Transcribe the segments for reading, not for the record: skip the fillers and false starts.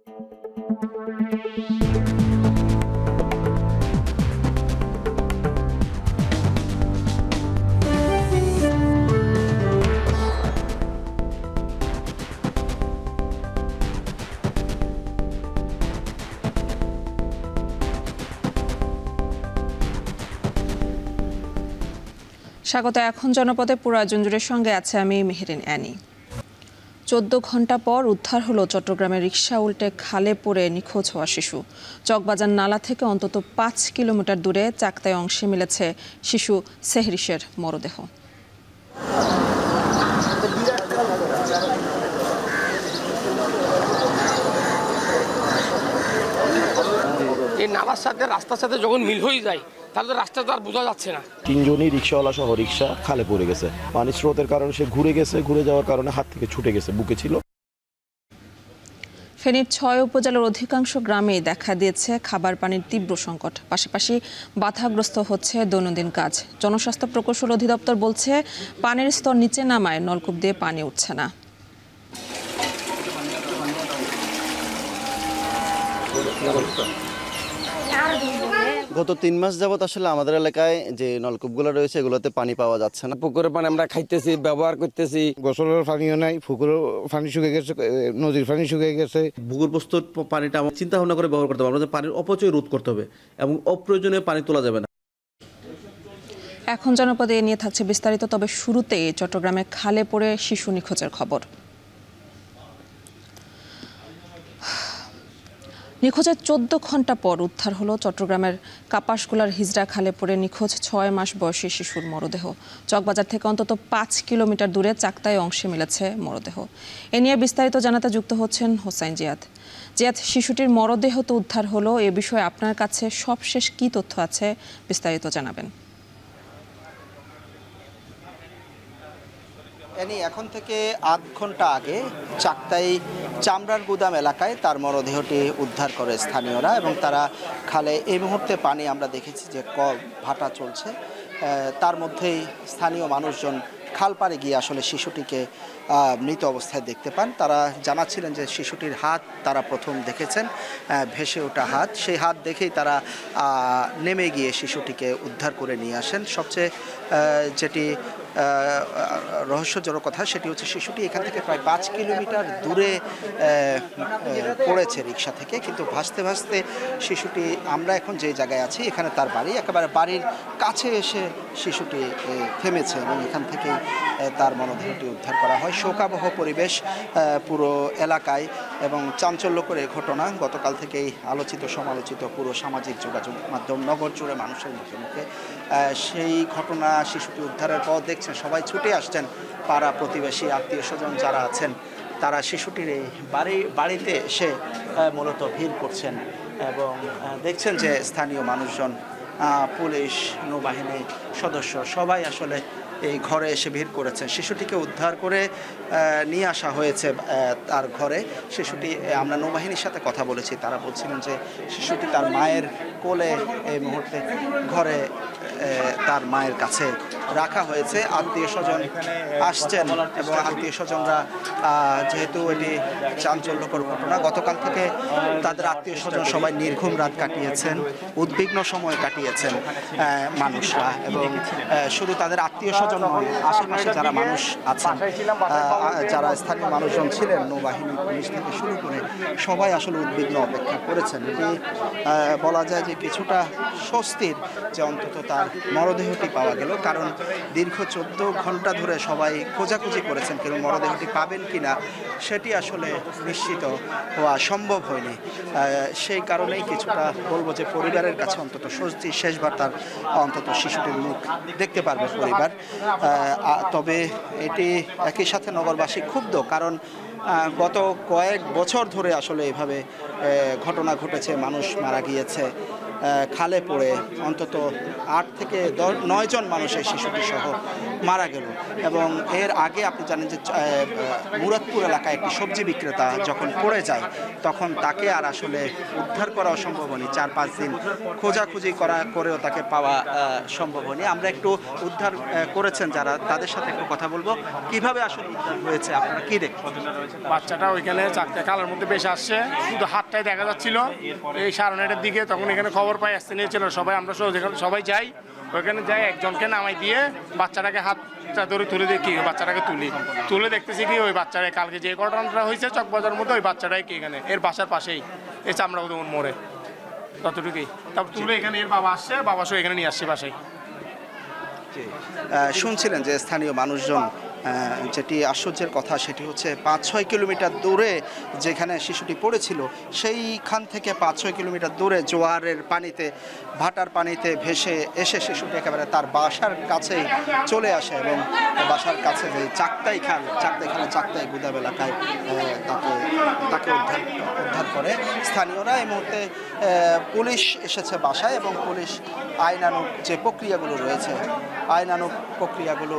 স্বাগত। এখন জনপদে পুরো আয়োজন জুড়ে সঙ্গে আছে আমি মেহেরিন অ্যানি। 14 ঘন্টা পর উদ্ধার হলো চট্টগ্রামের রিকশা উল্টে খালে পড়ে নিখোঁজ হওয়া শিশু। চকবাজার নালা থেকে অন্তত 5 কিলোমিটার দূরে চাকতাই অংশে মিলেছে শিশু সেহরিশের মরদেহ। এই নালার সাথে রাস্তার সাথে যখন মিল হয়ে যায় তাহলে রাস্তা তো আর বোঝা যাচ্ছে না। 3 জনই রিকশাওয়ালা সহ রিকশা খালে পড়ে গেছে। পানির স্রোতের কারণে সে ঘুরে যাওয়ার কারণে হাত থেকে ছুটে গেছে, বুকে ছিল। ফেনীর 6 উপজেলার অধিকাংশ গ্রামেই দেখা দিয়েছে খাবার পানির তীব্র সংকট। পাশাপাশি বাধাগ্রস্ত হচ্ছে দৈনন্দিন কাজ। জনস্বাস্থ্য প্রকৌশল অধিদপ্তর বলছে, পানির স্তর নিচে নামায় নলকূপ দিয়ে পানি উঠছে না। গত 3 মাস যাবত আসলে আমাদের এলাকায় যে নলকূপগুলো রয়েছে এগুলোতে পানি পাওয়া যাচ্ছে না। পুকুরের পানি আমরা খাইতেছি, ব্যবহার করতেছি। গোসলের পানিও নাই, পুকুরের পানি শুকিয়ে গেছে, নদীর পানি শুকিয়ে গেছে। ভূগর্ভস্থ পানিটা আমরা চিন্তা ভাবনা করে ব্যবহার করতে হবে। আমাদের পানির অপচয় রোধ করতে হবে এবং অপ্রয়োজনীয় পানি তোলা যাবে না। এখন জনপদে এ নিয়ে থাকছে বিস্তারিত। তবে শুরুতেই চট্টগ্রামে খালে পড়ে শিশু নিখোঁজের খবর। নিখোঁজের 14 ঘন্টা পর উদ্ধার হলো চট্টগ্রামের কাপাসগোলার হিজড়া খালে পড়ে নিখোঁজ 6 মাস বয়সী শিশুর মরদেহ। চকবাজার থেকে অন্তত 5 কিলোমিটার দূরে চাকতাই অংশে মিলেছে মরদেহ। এ নিয়ে বিস্তারিত জানাতে যুক্ত হচ্ছেন হোসাইন জিয়াদ। জিয়াদ, শিশুটির মরদেহ তো উদ্ধার হলো, এ বিষয়ে আপনার কাছে সবশেষ কি তথ্য আছে বিস্তারিত জানাবেন। এখন থেকে আধ ঘন্টা আগে চাকতাই চামড়ার গুদাম এলাকায় তার মরদেহটি উদ্ধার করে স্থানীয়রা এবং তারা খালে এই মুহূর্তে পানি আমরা দেখেছি যে ভাটা চলছে, তার মধ্যেই স্থানীয় মানুষজন খাল পাড়ে গিয়ে আসলে শিশুটিকে মৃত অবস্থায় দেখতে পান। তারা জানাচ্ছিলেন যে শিশুটির হাত তারা প্রথম দেখেছেন, ভেসে ওঠা হাত। সেই হাত দেখেই তারা নেমে গিয়ে শিশুটিকে উদ্ধার করে নিয়ে আসেন। সবচেয়ে যেটি রহস্যজনক কথা সেটি হচ্ছে শিশুটি এখান থেকে প্রায় 5 কিলোমিটার দূরে পড়েছে রিকশা থেকে, কিন্তু ভাসতে ভাসতে শিশুটি, আমরা এখন যে জায়গায় আছি এখানে তার বাড়ি, একেবারে বাড়ির কাছে এসে শিশুটি থেমেছে এবং এখান থেকেই তার মরদেহটি উদ্ধার করা হয়। শোকাবহ পরিবেশ পুরো এলাকায় এবং চাঞ্চল্যকর এই ঘটনা গতকাল থেকেই আলোচিত সমালোচিত পুরো সামাজিক যোগাযোগ মাধ্যম নগর জুড়ে মানুষের মুখে মুখে। সেই ঘটনা শিশুটি উদ্ধারের পর দেখছেন সবাই ছুটে আসছেন, পাড়া প্রতিবেশী আত্মীয় স্বজন যারা আছেন তারা শিশুটির এই বাড়িতে এসে মূলত ভিড় করছেন এবং দেখছেন যে স্থানীয় মানুষজন, পুলিশ, নৌবাহিনী সদস্য সবাই আসলে এই ঘরে এসে ভিড় করেছেন। শিশুটিকে উদ্ধার করে নিয়ে আসা হয়েছে তার ঘরে। শিশুটি, আমরা নৌবাহিনীর সাথে কথা বলেছি, তারা বলছিলেন যে শিশুটি তার মায়ের কোলে এই মুহূর্তে ঘরে তার মায়ের কাছে রাখা হয়েছে। আত্মীয় স্বজন আসছেন এবং আত্মীয় স্বজনরা, যেহেতু এটি চাঞ্চল্যকর ঘটনা, গতকাল থেকে তাদের আত্মীয় স্বজন সবাই নির্ঘুম রাত কাটিয়েছেন, উদ্বিগ্ন সময় কাটিয়েছেন মানুষরা। এবং শুধু তাদের আত্মীয় স্বজন নয়, আশেপাশে যারা মানুষ আছেন, যারা স্থানীয় মানুষজন ছিলেন, নৌবাহিনী, পুলিশ থেকে শুরু করে সবাই আসলে উদ্বিগ্ন অপেক্ষা করেছেন। এটি বলা যায় যে কিছুটা স্বস্তির যে অন্তত তার মরদেহটি পাওয়া গেল, কারণ দীর্ঘ 14 ঘন্টা ধরে সবাই খোঁজাখুঁজি করেছেন, কিন্তু মরদেহটি পাবেন কিনা সেটি আসলে নিশ্চিত হওয়া সম্ভব হয়নি। সেই কারণেই কিছুটা বলবো যে পরিবারের কাছে অন্তত স্বস্তি, শেষবার তার অন্তত শিশুটির মুখ দেখতে পারবে পরিবার। তবে এটি একই সাথে নগরবাসী ক্ষুব্ধ, কারণ গত কয়েক বছর ধরে আসলে এভাবে ঘটনা ঘটেছে, মানুষ মারা গিয়েছে খালে পড়ে অন্তত 8 থেকে 9 জন মানুষ এই শিশুটি সহ মারা গেল। এবং এর আগে আপনি জানেন যে মুরাদপুর এলাকায় একটি সবজি বিক্রেতা যখন পড়ে যায় তখন তাকে আর আসলে উদ্ধার করা অসম্ভব হয়নি। 4-5 দিন খোঁজাখুঁজি করেও তাকে পাওয়া সম্ভব হয়নি। আমরা একটু উদ্ধার করেছেন যারা, তাদের সাথে একটু কথা বলবো কিভাবে আসলে উদ্ধার হয়েছে, আপনারা কি দেখছেন? বাচ্চাটা ওইখানে চাকতে কালার মধ্যে বেশ আসছে, শুধু হাতটাই দেখা যাচ্ছিল এই 9:30টার দিকে। তখন এখানে খবর পাই আসতে নিয়েছিল সবাই, আমরা সবাই যাই, ওইখানে যাই একজনকে নামাই দিয়ে বাচ্চাটাকে হাতটা ধরে তুলে দেখি, বাচ্চাটাকে তুলে দেখতেছি কি ওই বাচ্চারা কালকে যে ঘটনাটা হয়েছে চকবাজার মধ্যে ওই বাচ্চাটাই কি এখানে এর বাসার পাশেই এই চামড়া মোড়ে ততটুকুই। তারপর তুলে এখানে এর বাবা আসছে, বাবা সহ এখানে নিয়ে আসছে বাসায়। শুনছিলেন যে স্থানীয় মানুষজন যেটি আশ্চর্যের কথা সেটি হচ্ছে 5-6 কিলোমিটার দূরে যেখানে শিশুটি পড়েছিল সেইখান থেকে 5-6 কিলোমিটার দূরে জোয়ারের পানিতে, ভাটার পানিতে ভেসে এসে শিশুটি একেবারে তার বাসার কাছেই চলে আসে এবং বাসার কাছে যে চাকতাই গুদাম এলাকায় তাকে উদ্ধার করে স্থানীয়রা। এই মুহূর্তে পুলিশ এসেছে বাসায় এবং পুলিশ আইনানুগ যে প্রক্রিয়াগুলো রয়েছে আইনানুগ প্রক্রিয়াগুলো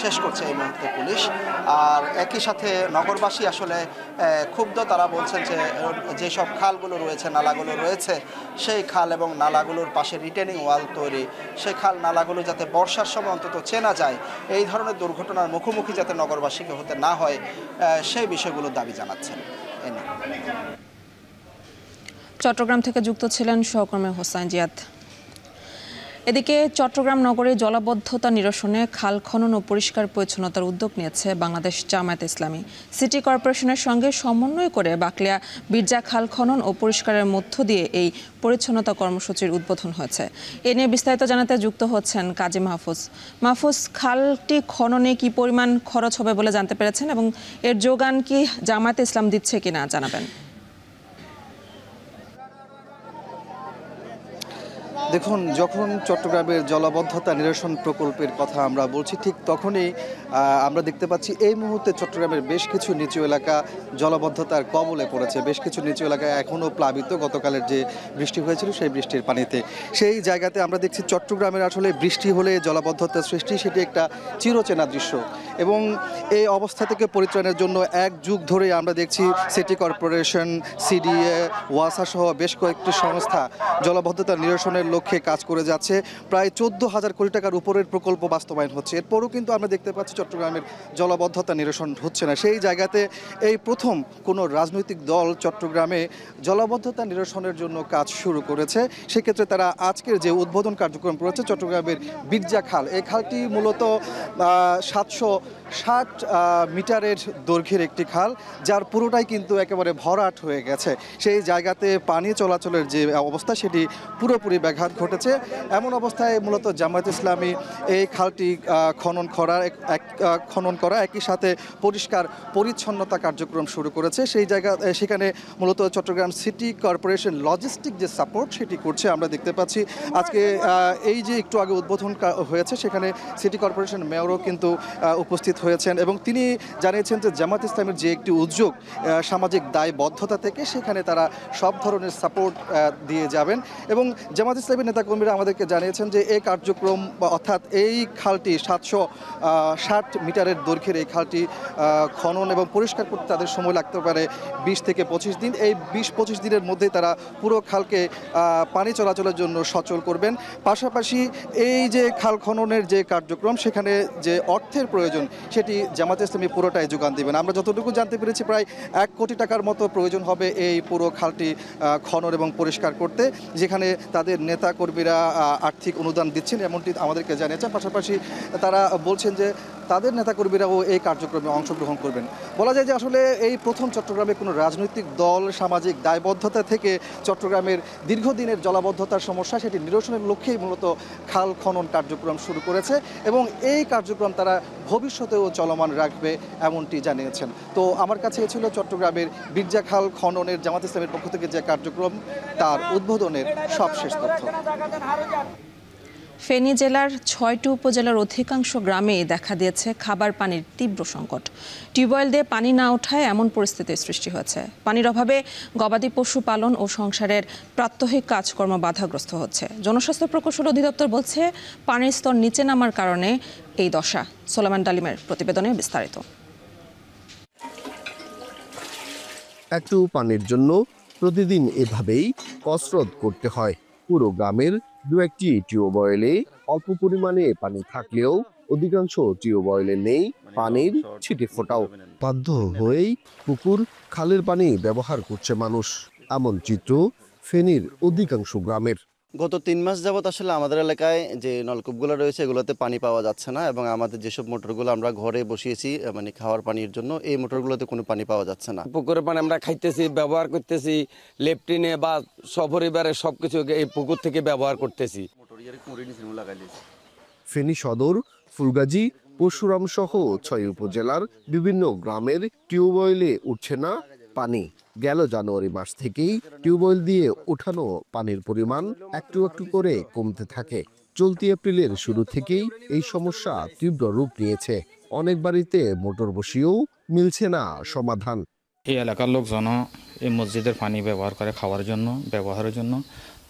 শেষ করছে এই মুহূর্তে পুলিশ। আর একই সাথে নগরবাসী আসলে ক্ষুব্ধ, তারা বলছেন যে যেসব খালগুলো রয়েছে, নালাগুলো রয়েছে, সেই খাল এবং নালাগুলোর পাশে রিটেনিং ওয়াল তৈরি, সেই খাল নালাগুলো যাতে বর্ষার সময় অন্তত চেনা যায়, এই ধরনের দুর্ঘটনার মুখোমুখি যাতে নগরবাসীকে হতে না হয়, সেই বিষয়গুলোর দাবি জানাচ্ছেন। চট্টগ্রাম থেকে যুক্ত ছিলেন সহকর্মী হোসাইন জিয়াদ। এদিকে চট্টগ্রাম নগরে জলাবদ্ধতা নিরসনে খাল খনন ও পরিষ্কার পরিচ্ছন্নতার উদ্যোগ নিয়েছে বাংলাদেশ জামায়াতে ইসলামী। সিটি কর্পোরেশনের সঙ্গে সমন্বয় করে বাকলিয়া বিরজা খাল খনন ও পরিষ্কারের মধ্য দিয়ে এই পরিচ্ছন্নতা কর্মসূচির উদ্বোধন হয়েছে। এ নিয়ে বিস্তারিত জানাতে যুক্ত হচ্ছেন কাজী মাহফুজ। খালটি খননে কি পরিমাণ খরচ হবে বলে জানতে পেরেছেন এবং এর যোগান কি জামায়াতে ইসলাম দিচ্ছে কিনা জানাবেন। দেখুন, যখন চট্টগ্রামের জলাবদ্ধতা নিরসন প্রকল্পের কথা আমরা বলছি, ঠিক তখনই আমরা দেখতে পাচ্ছি এই মুহূর্তে চট্টগ্রামের বেশ কিছু নিচু এলাকা জলাবদ্ধতার কবলে পড়েছে। বেশ কিছু নিচু এলাকায় এখনও প্লাবিত গতকালের যে বৃষ্টি হয়েছিল সেই বৃষ্টির পানিতে। সেই জায়গাতে আমরা দেখছি চট্টগ্রামের আসলে বৃষ্টি হলে জলাবদ্ধতার সৃষ্টি, সেটি একটা চিরচেনা দৃশ্য। এবং এই অবস্থা থেকে পরিত্রাণের জন্য 1 যুগ ধরে আমরা দেখছি সিটি কর্পোরেশন, সিডিএ, ওয়াসা সহ বেশ কয়েকটি সংস্থা জলাবদ্ধতা নিরসনের লক্ষ্যে কাজ করে যাচ্ছে। প্রায় 14,000 কোটি টাকার উপরের প্রকল্প বাস্তবায়ন হচ্ছে। এরপরও কিন্তু আমরা দেখতে পাচ্ছি চট্টগ্রামের জলাবদ্ধতা নিরসন হচ্ছে না। সেই জায়গাতে এই প্রথম কোনো রাজনৈতিক দল চট্টগ্রামে জলাবদ্ধতা নিরসনের জন্য কাজ শুরু করেছে। সেক্ষেত্রে তারা আজকের যে উদ্বোধন কার্যক্রম করেছে চট্টগ্রামের বিরজা খাল, এই খালটি মূলত 760 মিটারের দৈর্ঘ্যের একটি খাল, যার পুরোটাই কিন্তু একেবারে ভরাট হয়ে গেছে। সেই জায়গাতে পানি চলাচলের যে অবস্থা সেটি পুরোপুরি ব্যাঘাত ঘটেছে। এমন অবস্থায় মূলত জামায়াত ইসলামী এই খালটি খনন করা একই সাথে পরিষ্কার পরিচ্ছন্নতা কার্যক্রম শুরু করেছে। সেখানে মূলত চট্টগ্রাম সিটি কর্পোরেশন লজিস্টিক যে সাপোর্ট সেটি করছে আমরা দেখতে পাচ্ছি। আজকে এই যে একটু আগে উদ্বোধন হয়েছে সেখানে সিটি কর্পোরেশন মেয়রও কিন্তু উপস্থিত হয়েছেন এবং তিনি জানিয়েছেন যে জামায়াত ইসলামের যে একটি উদ্যোগ সামাজিক দায়বদ্ধতা থেকে, সেখানে তারা সব ধরনের সাপোর্ট দিয়ে যাবেন। এবং জামায়াত ইসলামের নেতাকর্মীরা আমাদেরকে জানিয়েছেন যে এই কার্যক্রম অর্থাৎ এই খালটি 760 মিটারের দৈর্ঘ্যের এই খালটি খনন এবং পরিষ্কার করতে তাদের সময় লাগতে পারে 20 থেকে 25 দিন। এই 20-25 দিনের মধ্যে তারা পুরো খালকে পানি চলাচলের জন্য সচল করবেন। পাশাপাশি এই যে খাল খননের যে কার্যক্রম, সেখানে যে অর্থের প্রয়োজন সেটি জামায়াত ইসলামী পুরোটাই যোগান দেবেন। আমরা যতটুকু জানতে পেরেছি প্রায় 1 কোটি টাকার মতো প্রয়োজন হবে এই পুরো খালটি খনন এবং পরিষ্কার করতে, যেখানে তাদের নেতা কর্মীরা আর্থিক অনুদান দিচ্ছেন এমনটি আমাদেরকে জানিয়েছেন। পাশাপাশি তারা বলছেন যে তাদের নেতাকর্মীরাও এই কার্যক্রমে অংশগ্রহণ করবেন। বলা যায় যে আসলে এই প্রথম চট্টগ্রামে কোনো রাজনৈতিক দল সামাজিক দায়বদ্ধতা থেকে চট্টগ্রামের দীর্ঘদিনের জলাবদ্ধতার সমস্যা সেটি নিরসনের লক্ষ্যেই মূলত খাল খনন কার্যক্রম শুরু করেছে এবং এই কার্যক্রম তারা ভবিষ্যতেও চলমান রাখবে এমনটি জানিয়েছেন। তো আমার কাছে ছিল চট্টগ্রামের বিরজা খাল খননের জামায়াত ইসলামের পক্ষ থেকে যে কার্যক্রম তার উদ্বোধনের সবশেষ তথ্য। ফেনী জেলার ৬টি উপজেলার অধিকাংশ গ্রামে দেখা দিয়েছে খাবার পানির তীব্র সংকট। টিউবওয়েল দিয়ে পানি না ওঠায় এমন পরিস্থিতির সৃষ্টি হয়েছে। পানির অভাবে গবাদি পশু পালন ও সংসারের প্রাত্যহিক কাজকর্ম বাধাগ্রস্ত হচ্ছে। জনস্বাস্থ্য প্রকৌশল অধিদপ্তর বলছে, পানির স্তর নিচে নামার কারণে এই দশা। সোলামান ডালিমের প্রতিবেদনে বিস্তারিত। একটু পানির জন্য প্রতিদিন এভাবেই কসরত করতে হয়। পুরো গ্রামের দু একটি টিউবওয়েলে অল্প পরিমাণে পানি থাকলেও অধিকাংশ টিউবওয়েলে নেই পানির ছিটে ফোটাও। বাধ্য হয়েই পুকুর, খালের পানি ব্যবহার করছে মানুষ। এমন চিত্র ফেনীর অধিকাংশ গ্রামের। গত 3 মাস যাবত আসলে আমাদের এলাকায় যে নলকূপগুলো রয়েছে এগুলোতে পানি পাওয়া যাচ্ছে না, এবং আমাদের যেসব মোটরগুলো আমরা ঘরে বসিয়েছি মানে খাওয়ার পানির জন্য, এই মোটরগুলোতে কোনো পানি পাওয়া যাচ্ছে না। পুকুরের পানি আমরা খাইতেছি, ব্যবহার করতেছি, লেফটিনে বা সপরিবারে সবকিছু এই পুকুর থেকে ব্যবহার করতেছি। ফেনী সদর, ফুলগাজী, পরশুরাম সহ 6 উপজেলার বিভিন্ন গ্রামের টিউবওয়েলে উঠছে না পানি। গেল জানুয়ারি মাস থেকেই টিউবওয়েল দিয়ে ওঠানো পানির পরিমাণ একটু একটু করে কমতে থাকে। চলতি এপ্রিলের শুরু থেকেই এই সমস্যা তীব্র রূপ নিয়েছে। অনেক বাড়িতে মোটর বসিয়েও মিলছে না সমাধান। এই এলাকার লোকজন এই মসজিদের পানি ব্যবহার করে খাওয়ার জন্য, ব্যবহারের জন্য।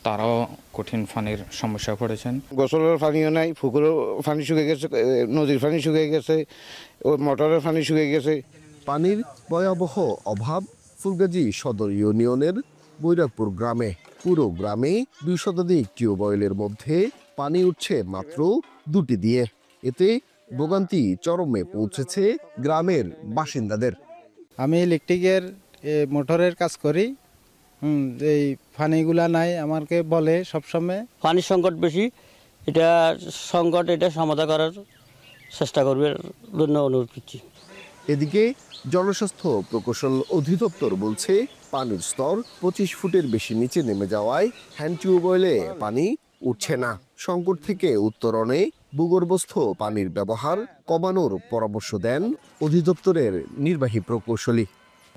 তারাও কঠিন পানির সমস্যায় পড়েছেন। গোসলের পানিও নাই, পুকুরের পানি শুকিয়ে গেছে, নদীর পানি শুকিয়ে গেছে, ওই মোটরের পানি শুকিয়ে গেছে। পানির ভয়াবহ অভাব ফুলগাজী সদর ইউনিয়নের বৈরাগপুর গ্রামে। পুরো গ্রামে 2 শতাধিক টিউবওয়েলের মধ্যে পানি উঠছে মাত্র 2টি দিয়ে। এতে ভোগান্তি চরমে পৌঁছেছে গ্রামের বাসিন্দাদের। আমি ইলেকট্রিকের মোটরের কাজ করি, এই পানিগুলা নাই আমাকে বলে সবসময়। পানির সংকট বেশি, এটা সমাধান করার চেষ্টা করবে জন্য অনুরোধ করছি। এদিকে জনস্বাস্থ্য প্রকৌশল অধিদপ্তর বলছে, পানির স্তর 25 ফুটের বেশি নিচে নেমে যাওয়ায় হ্যান্ড টিউবওয়েলে পানি উঠছে না। সংকট থেকে উত্তরণে ভূগর্ভস্থ পানির ব্যবহার কমানোর পরামর্শ দেন অধিদপ্তরের নির্বাহী প্রকৌশলী।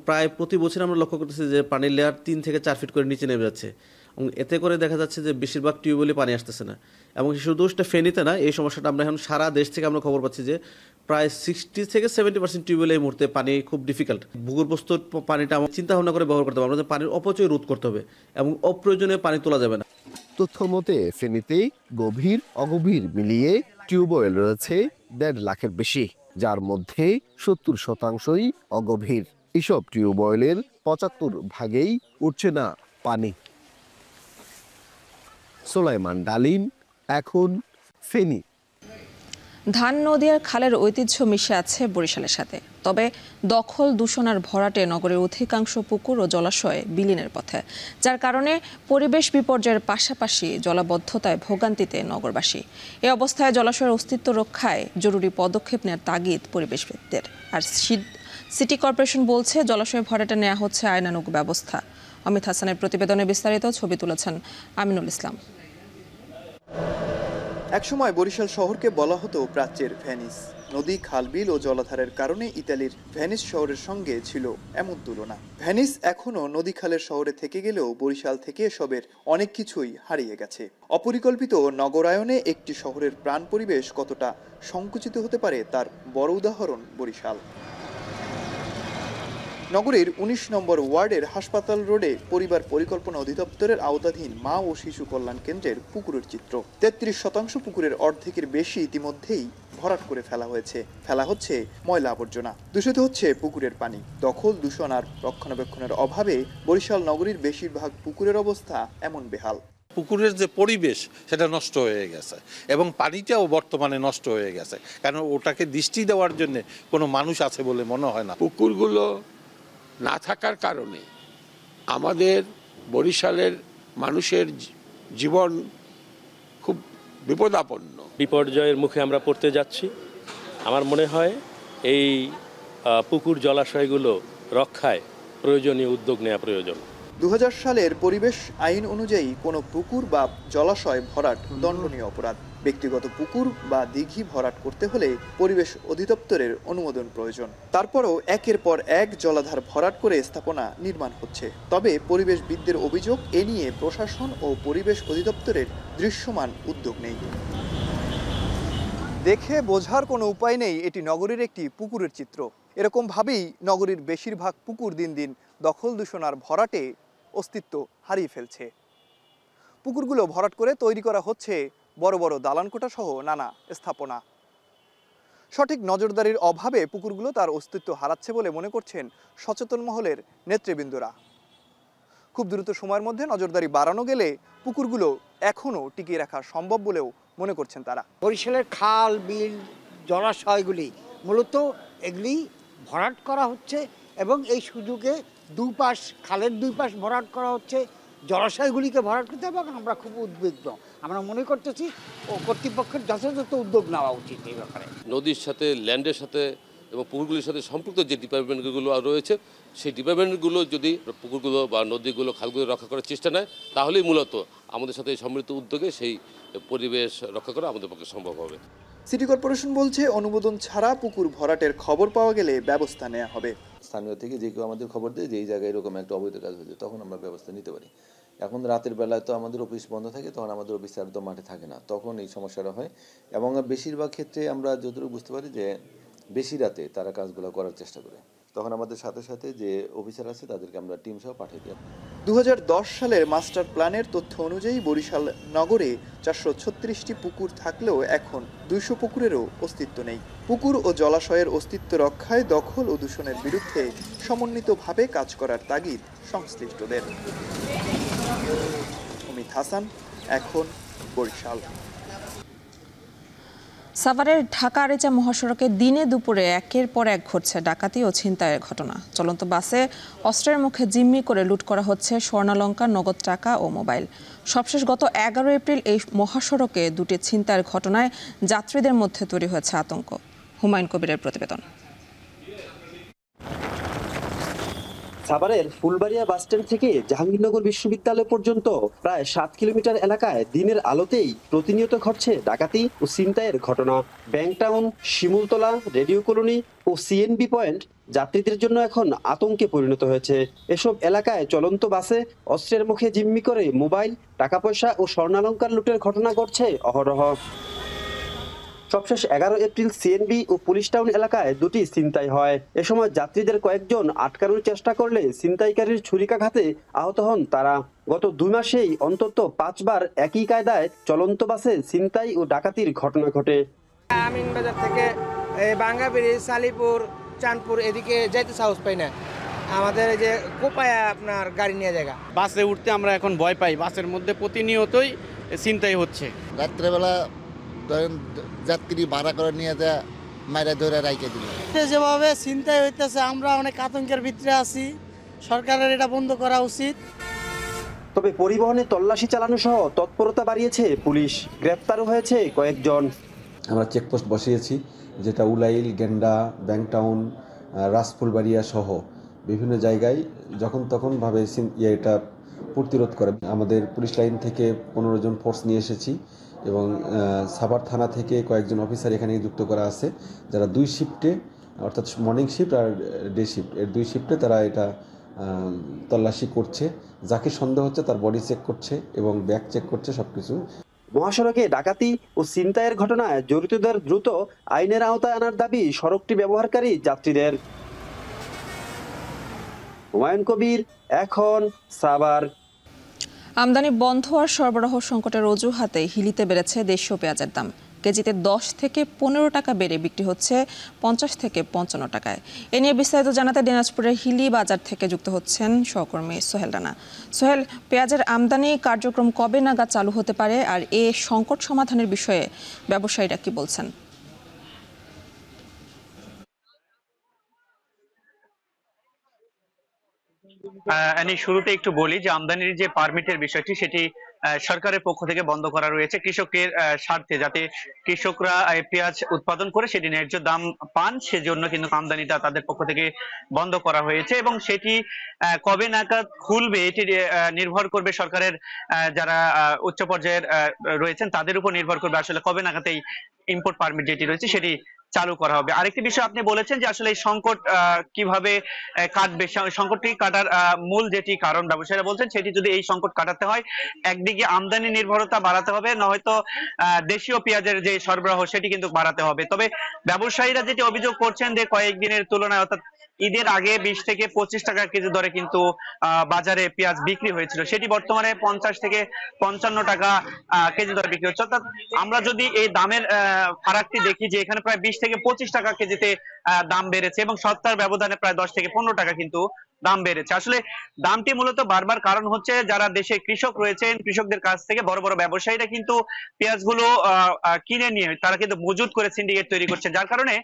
প্রায় প্রতি বছর আমরা লক্ষ্য করতেছি যে পানির লেয়ার 3 থেকে 4 ফিট করে নিচে নেমে যাচ্ছে, এবং এতে করে দেখা যাচ্ছে যে বেশিরভাগ টিউবওয়েলে পানি আসতেছে না। এবং শুধু ফেনীতে না, এই সমস্যাটা আমরা এখন সারা দেশ থেকে আমরা খবর পাচ্ছি যে প্রায় 60 থেকে 70% টিউবওয়েলে এই মুহূর্তে পানি খুব ডিফিকাল্ট। ভূগর্ভস্থ পানিটা আমরা চিন্তা ভাবনা করে ব্যবহার করতে হবে। আমাদের পানির অপচয় রোধ করতে হবে এবং অপ্রয়োজনীয় পানি তোলা যাবে না। তথ্য মতে ফেনীতে গভীর অগভীর মিলিয়ে টিউবওয়েল রয়েছে 1.5 লাখের বেশি, যার মধ্যে 70% অগভীর। এসব টিউবওয়েলের 75 ভাগেই উঠছে না পানি। সোলাইমান ডালিম, এখন ফেনী। ধান, নদী আর খালের ঐতিহ্য মিশে আছে বরিশালের সাথে। তবে দখল, দূষণ আর ভরাটে নগরের অধিকাংশ পুকুর ও জলাশয় বিলীনের পথে, যার কারণে পরিবেশ বিপর্যয়ের পাশাপাশি জলাবদ্ধতায় ভোগান্তিতে নগরবাসী। এ অবস্থায় জলাশয়ের অস্তিত্ব রক্ষায় জরুরি পদক্ষেপ নেওয়ার তাগিদ পরিবেশবিদদের। আর সিটি কর্পোরেশন বলছে, জলাশয় ভরাটে নেওয়া হচ্ছে আইনানুগ ব্যবস্থা। অমিত হাসানের প্রতিবেদনে বিস্তারিত। ছবি তুলেছেন আমিনুল ইসলাম। একসময় বরিশাল শহরকে বলা হতো প্রাচ্যের ভেনিস। নদী, খালবিল ও জলাধারের কারণে ইতালির ভেনিস শহরের সঙ্গে ছিল এমন তুলনা। ভেনিস এখনও নদী খালের শহরে থেকে গেলেও বরিশাল থেকে এসবের অনেক কিছুই হারিয়ে গেছে। অপরিকল্পিত নগরায়নে একটি শহরের প্রাণ পরিবেশ কতটা সংকুচিত হতে পারে তার বড় উদাহরণ বরিশাল। নগরীর 19 নম্বর ওয়ার্ডের হাসপাতাল রোডে পরিবার পরিকল্পনা অধিদপ্তরের আওতাধীন মা ও শিশু কল্যাণ কেন্দ্রের পুকুরের চিত্র। 33% পুকুরের অর্ধেকের বেশি ইতিমধ্যেই ভরাট করে ফেলা হচ্ছে ময়লা আবর্জনা। দূষিত হচ্ছে পুকুরের পানি। দখল, দূষণ আর রক্ষণাবেক্ষণের অভাবে বরিশাল নগরীর বেশিরভাগ পুকুরের অবস্থা এমন বেহাল। পুকুরের যে পরিবেশ সেটা নষ্ট হয়ে গেছে, এবং পানিটাও বর্তমানে নষ্ট হয়ে গেছে, কারণ ওটাকে দৃষ্টি দেওয়ার জন্য কোনো মানুষ আছে বলে মনে হয় না। পুকুরগুলো না থাকার কারণে আমাদের বরিশালের মানুষের জীবন খুব বিপদাপন্ন। বিপর্যয়ের মুখে আমরা পড়তে যাচ্ছি। আমার মনে হয় এই পুকুর জলাশয়গুলো রক্ষায় প্রয়োজনীয় উদ্যোগ নেওয়া প্রয়োজন। 2000 সালের পরিবেশ আইন অনুযায়ী কোনো পুকুর বা জলাশয় ভরাট দণ্ডনীয় অপরাধ। ব্যক্তিগত পুকুর বা দিঘি ভরাট করতে হলে পরিবেশ অধিদপ্তরের অনুমোদন প্রয়োজন। তারপরও একের পর এক জলাধার ভরাট করে স্থাপনা নির্মাণ হচ্ছে। তবে পরিবেশবিদদের অভিযোগ, এ নিয়ে প্রশাসন ও পরিবেশ অধিদপ্তরের দৃশ্যমান উদ্যোগ নেই। দেখে বোঝার কোনো উপায় নেই এটি নগরীর একটি পুকুরের চিত্র। এরকমভাবেই নগরীর বেশিরভাগ পুকুর দিন দিন দখল দূষণ আর ভরাটে অস্তিত্ব হারিয়ে ফেলছে। পুকুরগুলো ভরাট করে তৈরি করা হচ্ছে বড় বড় দালানকোঠা সহ নানা স্থাপনা। সঠিক নজরদারির অভাবে পুকুরগুলো তার অস্তিত্ব হারাচ্ছে বলে মনে করছেন সচেতন মহলের নেতৃবৃন্দরা। খুব দ্রুত সময়ের মধ্যে নজরদারি বাড়ানো গেলে পুকুরগুলো এখনও টিকিয়ে রাখা সম্ভব বলেও মনে করছেন তারা। বরিশালের খাল বিল জলাশয়গুলি মূলত এগুলি ভরাট করা হচ্ছে এবং এই সুযোগে দুপাশ খালের দুই পাশ ভরাট করা হচ্ছে, জলাশয়গুলিকে ভরাট করতে, এবং আমরা খুব উদ্বিগ্ন। আমরা মনে করতেছি ও কর্তৃপক্ষের যথাযথ উদ্যোগ নেওয়া উচিত এই ব্যাপারে। নদীর সাথে, ল্যান্ডের সাথে এবং পুকুরগুলির সাথে সম্পৃক্ত যে ডিপার্টমেন্টগুলো রয়েছে, সেই ডিপার্টমেন্টগুলো যদি পুকুরগুলো বা নদীগুলো, খালগুলো রক্ষা করার চেষ্টা নেয়, তাহলেই মূলত আমাদের সাথে এই সম্মিলিত উদ্যোগে সেই পরিবেশ রক্ষা করা আমাদের পক্ষে সম্ভব হবে। সিটি কর্পোরেশন বলছে, অনুমোদন ছাড়া পুকুর ভরাটের খবর পাওয়া গেলে ব্যবস্থা নেওয়া হবে। স্থানীয় থেকে যে কেউ আমাদের খবর দেয় যে এই জায়গায় এরকম একটা অবৈধ কাজ হয়েছে, তখন আমরা ব্যবস্থা নিতে পারি। এখন রাতের বেলায় তো আমাদের অফিস বন্ধ থাকে, তখন আমাদের অফিসার তো মাঠে থাকে না, তখন এই সমস্যাটা হয়। এবং বেশিরভাগ ক্ষেত্রে আমরা যতটুকু বুঝতে পারি যে বেশি রাতে তারা কাজগুলো করার চেষ্টা করে, তখন আমাদের সাথে সাথে যে অফিসার আছে তাদেরকে আমরা টিম সহ পাঠিয়ে দিই। 2010 সালের মাস্টার প্ল্যানের তথ্য অনুযায়ী বরিশাল নগরে 436টি পুকুর থাকলেও এখন 200 পুকুরেরও অস্তিত্ব নেই। পুকুর ও জলাশয়ের অস্তিত্ব রক্ষায় দখল ও দূষণের বিরুদ্ধে সমন্বিতভাবে কাজ করার তাগিদ সংশ্লিষ্টদের। অমিত হাসান, এখন বরিশাল। সাভারের ঢাকা আরিচা মহাসড়কে দিনে দুপুরে একের পর এক ঘটছে ডাকাতি ও ছিনতাইয়ের ঘটনা। চলন্ত বাসে অস্ত্রের মুখে জিম্মি করে লুট করা হচ্ছে স্বর্ণালংকার, নগদ টাকা ও মোবাইল। সবশেষ গত 11 এপ্রিল এই মহাসড়কে দুটি ছিনতাইয়ের ঘটনায় যাত্রীদের মধ্যে তৈরি হয়েছে আতঙ্ক। হুমায়ুন কবিরের প্রতিবেদন। সাভারের ফুলবাড়িয়া বাসস্ট্যান্ড থেকে জাহাঙ্গীরনগর বিশ্ববিদ্যালয় পর্যন্ত প্রায় 7 কিলোমিটার এলাকায় দিনের আলোতেই প্রতিনিয়ত ঘটছে ডাকাতি ও ছিনতাইয়ের ঘটনা। Bank town, Shimultala, radio colony ও সিএনবি পয়েন্ট যাত্রীদের জন্য এখন আতঙ্কে পরিণত হয়েছে। এসব এলাকায় চলন্ত বাসে অস্ত্রের মুখে জিম্মি করে মোবাইল, টাকা পয়সা ও স্বর্ণালংকার লুটের ঘটনা ঘটছে অহরহ। সবশেষ 11 এপ্রিল সিএনবি ও পুলিশ টাউন এলাকায় দুটি ছিনতাই হয়। এ সময় যাত্রীদের কয়েকজন আটকানোর চেষ্টা করলে ছিনতাইকারীর ছুরিকাঘাতে আহত হন তারা। গত 2 মাসেই অন্তত 5 বার একই কায়দায় চলন্ত বাসে ছিনতাই ও ডাকাতির ঘটনা ঘটে। আমিনবাজার থেকে বাঙ্গাবেড়ি, সালিপুর, চাঁদপুর এদিকে যাইতে সাহস পাই না। আমাদের এই যে কোপায়া আপনার গাড়ি নিয়ে জায়গা, বাসে উঠতে আমরা এখন ভয় পাই। বাসের মধ্যে প্রতিনিয়তই ছিনতাই হচ্ছে। রাত্রেবেলা যাত্রী ভাড়া করে নিয়ে যা মাইরা ধরে রাইকে দিল। যেভাবে ছিনতাই হইতেছে আমরা অনেক আতঙ্কের ভিতরে আছি, সরকারের এটা বন্ধ করা উচিত। তবে পরিবহনে তল্লাশি চালানো সহ তৎপরতা বাড়িয়েছে পুলিশ, গ্রেপ্তারও হয়েছে কয়েকজন। আমরা চেকপোস্ট বসিয়েছি, যেটা উলাইল, গেন্ডা, ব্যাংকটাউন, রাসফুলবাড়িয়া সহ বিভিন্ন জায়গায় যখন তখনভাবে এটা প্রতিরোধ করে। আমাদের পুলিশ লাইন থেকে 15 জন ফোর্স নিয়ে এসেছি এবং সাভার থানা থেকে কয়েকজন অফিসার এখানে যুক্ত করা আছে, যারা 2 শিফটে, অর্থাৎ মর্নিং শিফট আর ডে শিফট, এর 2 শিফটে তারা এটা তল্লাশি করছে। যাকে সন্দেহ হচ্ছে তার বডি চেক করছে এবং ব্যাগ চেক করছে, সবকিছু। মহাসড়কে ডাকাতি ও ছিনতাইয়ের ঘটনায় জড়িতদের দ্রুত আইনের আওতায় আনার দাবি সড়কটি ব্যবহারকারী যাত্রীদের। হুমায়ুন কবির, এখন সাভার। আমদানি বন্ধ আর সরবরাহ সংকটের অজুহাতে হিলিতে বেড়েছে দেশীয় পেঁয়াজের দাম। কেজিতে 10 থেকে 15 টাকা বেড়ে বিক্রি হচ্ছে 50 থেকে 55 টাকায়। এ নিয়ে বিস্তারিত জানাতে দিনাজপুরের হিলি বাজার থেকে যুক্ত হচ্ছেন সহকর্মী সোহেল রানা। সোহেল, পেঁয়াজের আমদানি কার্যক্রম কবে নাগাদ চালু হতে পারে, আর এ সংকট সমাধানের বিষয়ে ব্যবসায়ীরা কি বলছেন? শুরুতে একটু বলি যে আমদানির যে পারমিটের বিষয়টি সেটি সরকারের পক্ষ থেকে বন্ধ করা রয়েছে কৃষকের স্বার্থে, যাতে কৃষকরা পেঁয়াজ উৎপাদন করে সেটি ন্যায্য দাম পান, সেজন্য কিন্তু আমদানিটা তাদের পক্ষ থেকে বন্ধ করা হয়েছে। এবং সেটি কবে নাগাদ খুলবে এটি নির্ভর করবে সরকারের যারা উচ্চ পর্যায়ের রয়েছেন তাদের উপর নির্ভর করবে আসলে কবে নাগাদ এই ইম্পোর্ট পারমিট যেটি রয়েছে সেটি চালু করা হবে। আরেকটি বিষয় আপনি বলেছেন যে আসলে এই সংকট কিভাবে কাটবে, সংকটটি কাটার মূল যেটি কারণ ব্যবসায়ীরা বলছেন সেটি যদি এই সংকট কাটাতে হয় একদিকে আমদানি নির্ভরতা বাড়াতে হবে, নয়তো দেশীয় পেঁয়াজের যে সরবরাহ সেটি কিন্তু বাড়াতে হবে। তবে ব্যবসায়ীরা যেটি অভিযোগ করছেন যে কয়েকদিনের তুলনায় অর্থাৎ ঈদের আগে 20 থেকে 25 টাকা কেজি দরে কিন্তু বাজারে পেঁয়াজ বিক্রি হয়েছিল, সেটি বর্তমানে 50 থেকে 55 টাকা কেজি দরে বিক্রি হচ্ছে। অর্থাৎ আমরা যদি এই দামের ফারাকটি দেখি যে এখানে প্রায় 20 থেকে 25 টাকা কেজিতে দাম বেড়েছে এবং সপ্তাহের ব্যবধানে প্রায় 10 থেকে 15 টাকা কিন্তু দাম বেড়েছে। আসলে দামটি মূলত বারবার কারণ হচ্ছে যারা দেশে কৃষক রয়েছেন কৃষকদের কাছ থেকে বড় বড় ব্যবসায়ীরা কিন্তু পেঁয়াজগুলো কিনে নিয়ে তারা কিন্তু মজুত করে সিন্ডিকেট তৈরি করছে, যার কারণে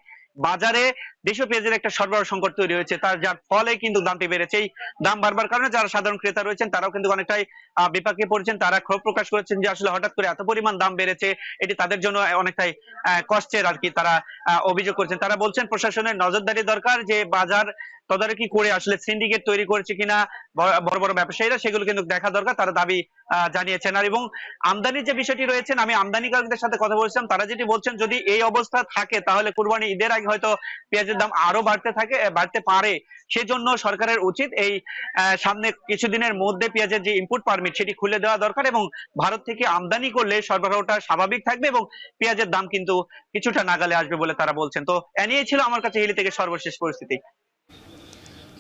বাজারে দেশীয় পেঁয়াজের একটা সরবরাহ সংকট তৈরি হয়েছে, যার ফলে কিন্তু দামটি বেড়েছে। এই দাম বাড়বার কারণে যারা সাধারণ ক্রেতা রয়েছেন তারাও কিন্তু অনেকটাই বিপাকে পড়েছেন। তারা ক্ষোভ প্রকাশ করেছেন যে আসলে হঠাৎ করে এত পরিমাণ দাম বেড়েছে, এটি তাদের জন্য অনেকটাই কষ্টের আর কি। তারা অভিযোগ করেছেন, তারা বলছেন প্রশাসনের নজরদারি দরকার, যে বাজার তদারকি করে আসলে সিন্ডিকেট তৈরি করছে কিনা বড় বড় ব্যবসায়ীরা সেগুলো কিন্তু দেখা দরকার, তারা দাবি জানিয়েছেন। আর এবং আমদানির যে বিষয়টি রয়েছেন, আমি আমদানিকারকদের সাথে কথা বলছিলাম, তারা যেটি বলছেন যদি এই অবস্থা থাকে তাহলে কুরবানি ঈদের আগে হয়তো পেঁয়াজের দাম আরো বাড়তে পারে। সেজন্য সরকারের উচিত এই সামনে কিছুদিনের মধ্যে পেঁয়াজের যে ইম্পোর্ট পারমিট সেটি খুলে দেওয়া দরকার এবং ভারত থেকে আমদানি করলে সরবরাহটা স্বাভাবিক থাকবে এবং পেঁয়াজের দাম কিন্তু কিছুটা নাগালে আসবে বলে তারা বলছেন। তো এ নিয়ে ছিল আমার কাছে হিলি থেকে সর্বশেষ পরিস্থিতি।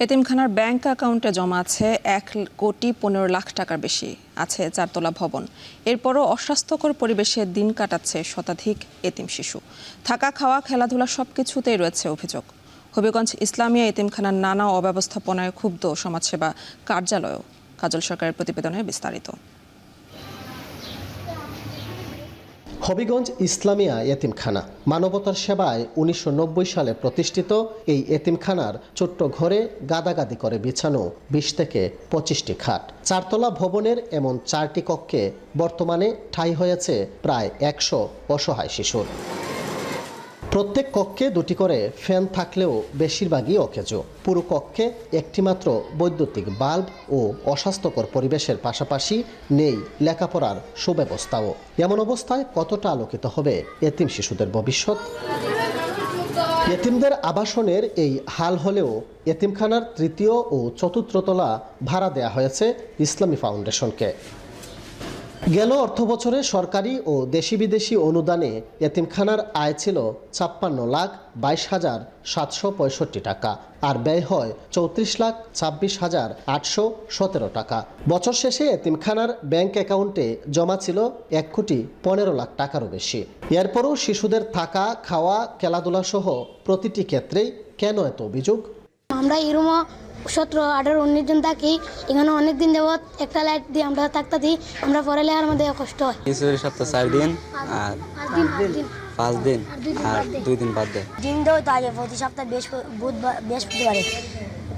এতিমখানার ব্যাংক অ্যাকাউন্টে জমা আছে 1,15,00,000 টাকার বেশি, আছে 4 তলা ভবন। এরপরও অস্বাস্থ্যকর পরিবেশে দিন কাটাচ্ছে শতাধিক এতিম শিশু। থাকা, খাওয়া, খেলাধুলা সবকিছুতেই রয়েছে অভিযোগ। হবিগঞ্জ ইসলামিয়া এতিমখানার নানা অব্যবস্থাপনায় ক্ষুব্ধ সমাজসেবা কার্যালয়ও। কাজল সরকারের প্রতিবেদনে বিস্তারিত। হবিগঞ্জ ইসলামিয়া এতিমখানা মানবতার সেবায় 1990 সালে প্রতিষ্ঠিত এই এতিমখানার ছোট্ট ঘরে গাদাগাদি করে বিছানো 20 থেকে 25টি খাট। 4 তলা ভবনের এমন 4টি কক্ষে বর্তমানে ঠাঁই হয়েছে প্রায় 100 অসহায় শিশুর। প্রত্যেক কক্ষে 2টি করে ফ্যান থাকলেও বেশিরভাগই অকেজো। পুরো কক্ষে একটি মাত্র বৈদ্যুতিক বাল্ব ও অস্বাস্থ্যকর পরিবেশের পাশাপাশি নেই লেখাপড়ার সুব্যবস্থাও। এমন অবস্থায় কতটা আলোকিত হবে এতিম শিশুদের ভবিষ্যৎ? এতিমদের আবাসনের এই হাল হলেও এতিমখানার 3য় ও 4র্থ তলা ভাড়া দেয়া হয়েছে ইসলামী ফাউন্ডেশনকে। গেল অর্থবছরে সরকারি ও দেশি বিদেশি অনুদানে এতিমখানার আয় ছিল 56,22,765 টাকা আর ব্যয় হয় 34,26,817 টাকা। বছর শেষে এতিমখানার ব্যাংক অ্যাকাউন্টে জমা ছিল 1,15,00,000 টাকারও বেশি। এরপরও শিশুদের থাকা, খাওয়া, খেলাধুলা সহ প্রতিটি ক্ষেত্রেই কেন এত অভিযোগ? আমরা এরকম 17, 18, 19 জন থাকি, এখানে অনেকদিন যাবৎ একটা লাইট দিয়ে আমরা থাকতেছি, আমরা পরে লেখার মধ্যে কষ্ট হয়। সপ্তাহে 4 দিন আর 5 দিন আর 2 দিন বাদ দেয়। দিন দেওয়া তো আগে প্রতি সপ্তাহে বৃহস্পতিবারে,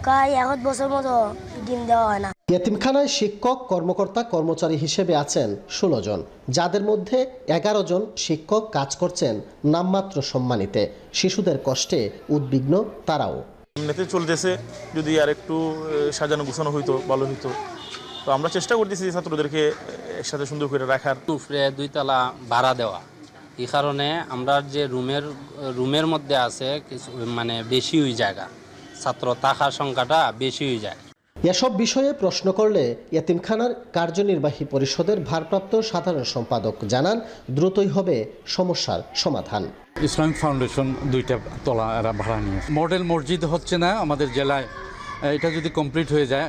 প্রায় 1 বছর মতো দিন দেওয়া হয় না। এতিমখানায় শিক্ষক, কর্মকর্তা, কর্মচারী হিসেবে আছেন 16 জন, যাদের মধ্যে 11 জন শিক্ষক কাজ করছেন নামমাত্র সম্মানিতে। শিশুদের কষ্টে উদ্বিগ্ন তারাও। এমনিতে চলতেছে, যদি আর একটু সাজানো গুছানো হইতো ভালো হইতো। তো আমরা চেষ্টা করতেছি ছাত্রদেরকে একসাথে সুন্দর করে রাখার। উপরে 2 তলা ভাড়া দেওয়া, এই কারণে আমরা যে রুমের মধ্যে আছে কিছু মানে বেশি হয়ে জায়গা, ছাত্র থাকার সংখ্যাটা বেশি হয়ে যায়। এসব বিষয়ে প্রশ্ন করলে এতিমখানার কার্যনির্বাহী পরিষদের ভারপ্রাপ্ত সাধারণ সম্পাদক জানান দ্রুতই হবে সমস্যার সমাধান। ইসলামিক ফাউন্ডেশন 2টা তলা এরা ভাড়া নিয়ে, মডেল মসজিদ হচ্ছে না আমাদের জেলায়, এটা যদি কমপ্লিট হয়ে যায়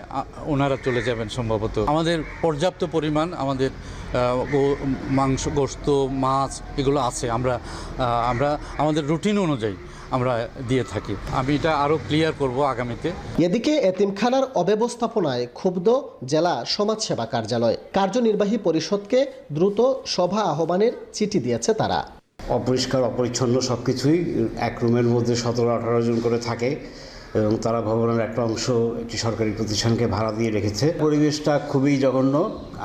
ওনারা চলে যাবেন সম্ভবত। আমাদের পর্যাপ্ত পরিমাণ আমাদের মাংস, গোশত, মাছ এগুলো আছে, আমরা আমাদের রুটিন অনুযায়ী আমরা দিয়ে থাকি। আমি এটা আরও ক্লিয়ার করব আগামীতে। এদিকে এতিমখানার অব্যবস্থাপনায় ক্ষুব্ধ জেলা সমাজসেবা কার্যালয়। কার্যনির্বাহী পরিষদকে দ্রুত সভা আহ্বানের চিঠি দিয়েছে তারা। অপরিষ্কার, অপরিচ্ছন্ন সব কিছুই, এক রুমের মধ্যে 17-18 জন করে থাকে। এবং তারা ভবনের একটা অংশ একটি সরকারি প্রতিষ্ঠানকে ভাড়া দিয়ে রেখেছে। পরিবেশটা খুবই জঘন্য,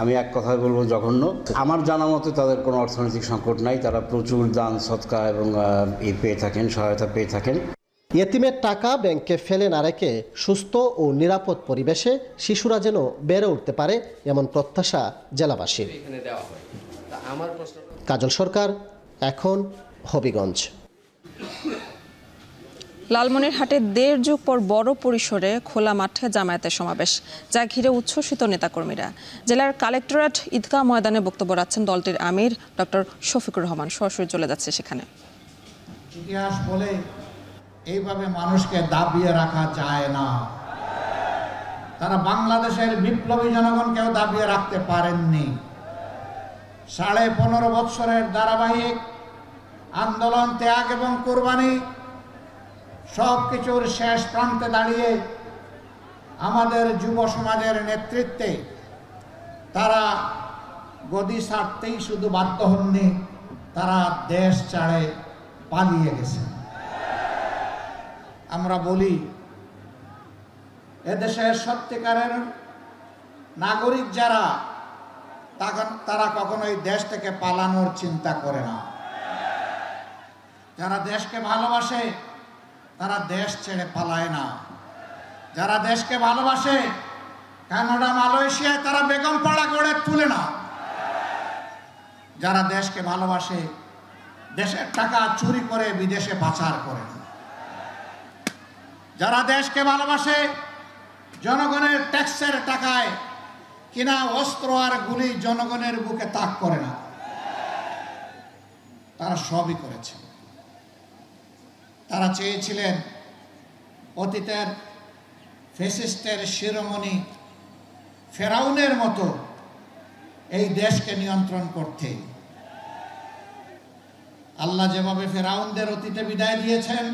আমি এক কথায় বলবো জঘন্য। আমার জানা মতে তাদের কোনো অর্থনৈতিক সংকট নাই, তারা প্রচুর দান সদকা এবং পেয়ে থাকেন, সহায়তা পেয়ে থাকেন। ইয়েতিমের টাকা ব্যাংকে ফেলে না রেখে সুস্থ ও নিরাপদ পরিবেশে শিশুরা যেন বেড়ে উঠতে পারে এমন প্রত্যাশা জেলাবাসীর। কাজল সরকার, এখন হবিগঞ্জ। লালমনিরহাটে ১.৫ যুগ পর বড় পরিসরে খোলা মাঠে জামায়াতের সমাবেশ, যা ঘিরে উচ্ছ্বসিত নেতাকর্মীরা। জেলার কালেক্টরেট ঈদগাহ ময়দানে বক্তব্য রাখছেন দলটির আমির ডক্টর শফিকুর রহমান। সরাসরি চলে যাচ্ছে সেখানে। ইতিহাস বলে এইভাবে মানুষকে দাবিয়ে রাখা যায় না। তারা বাংলাদেশের বিপ্লবী জনগণকেও দাবিয়ে রাখতে পারেননি। 15.5 বৎসরের ধারাবাহিক আন্দোলন, ত্যাগ এবং কোরবানি সবকিছুর শেষ প্রান্তে দাঁড়িয়ে আমাদের যুব সমাজের নেতৃত্বে তারা গদি ছাড়তেই শুধু বাধ্য হননি, তারা দেশ ছাড়ে পালিয়ে গেছে। আমরা বলি, এদেশের সত্যিকারের নাগরিক যারা, তারা কখনোই দেশ থেকে পালানোর চিন্তা করে না। যারা দেশকে ভালোবাসে তারা দেশ ছেড়ে পালায় না। যারা দেশকে ভালোবাসে কানাডা, মালয়েশিয়ায় তারা বেগম পাড়া গড়ে তুলে না। যারা দেশকে ভালোবাসে দেশের টাকা চুরি করে বিদেশে পাচার করে না। যারা দেশকে ভালোবাসে জনগণের ট্যাক্সের টাকায় কিনা অস্ত্র আর গুলি জনগণের বুকে তাক করে না। তারা সবই করেছে। তারা চেয়েছিলেন অতীতের ফ্যাসিস্টের শিরোমণি ফেরাউনের মতো এই দেশকে নিয়ন্ত্রণ করতে। আল্লাহ যেভাবে ফেরাউনদের অতীতে বিদায় দিয়েছেন,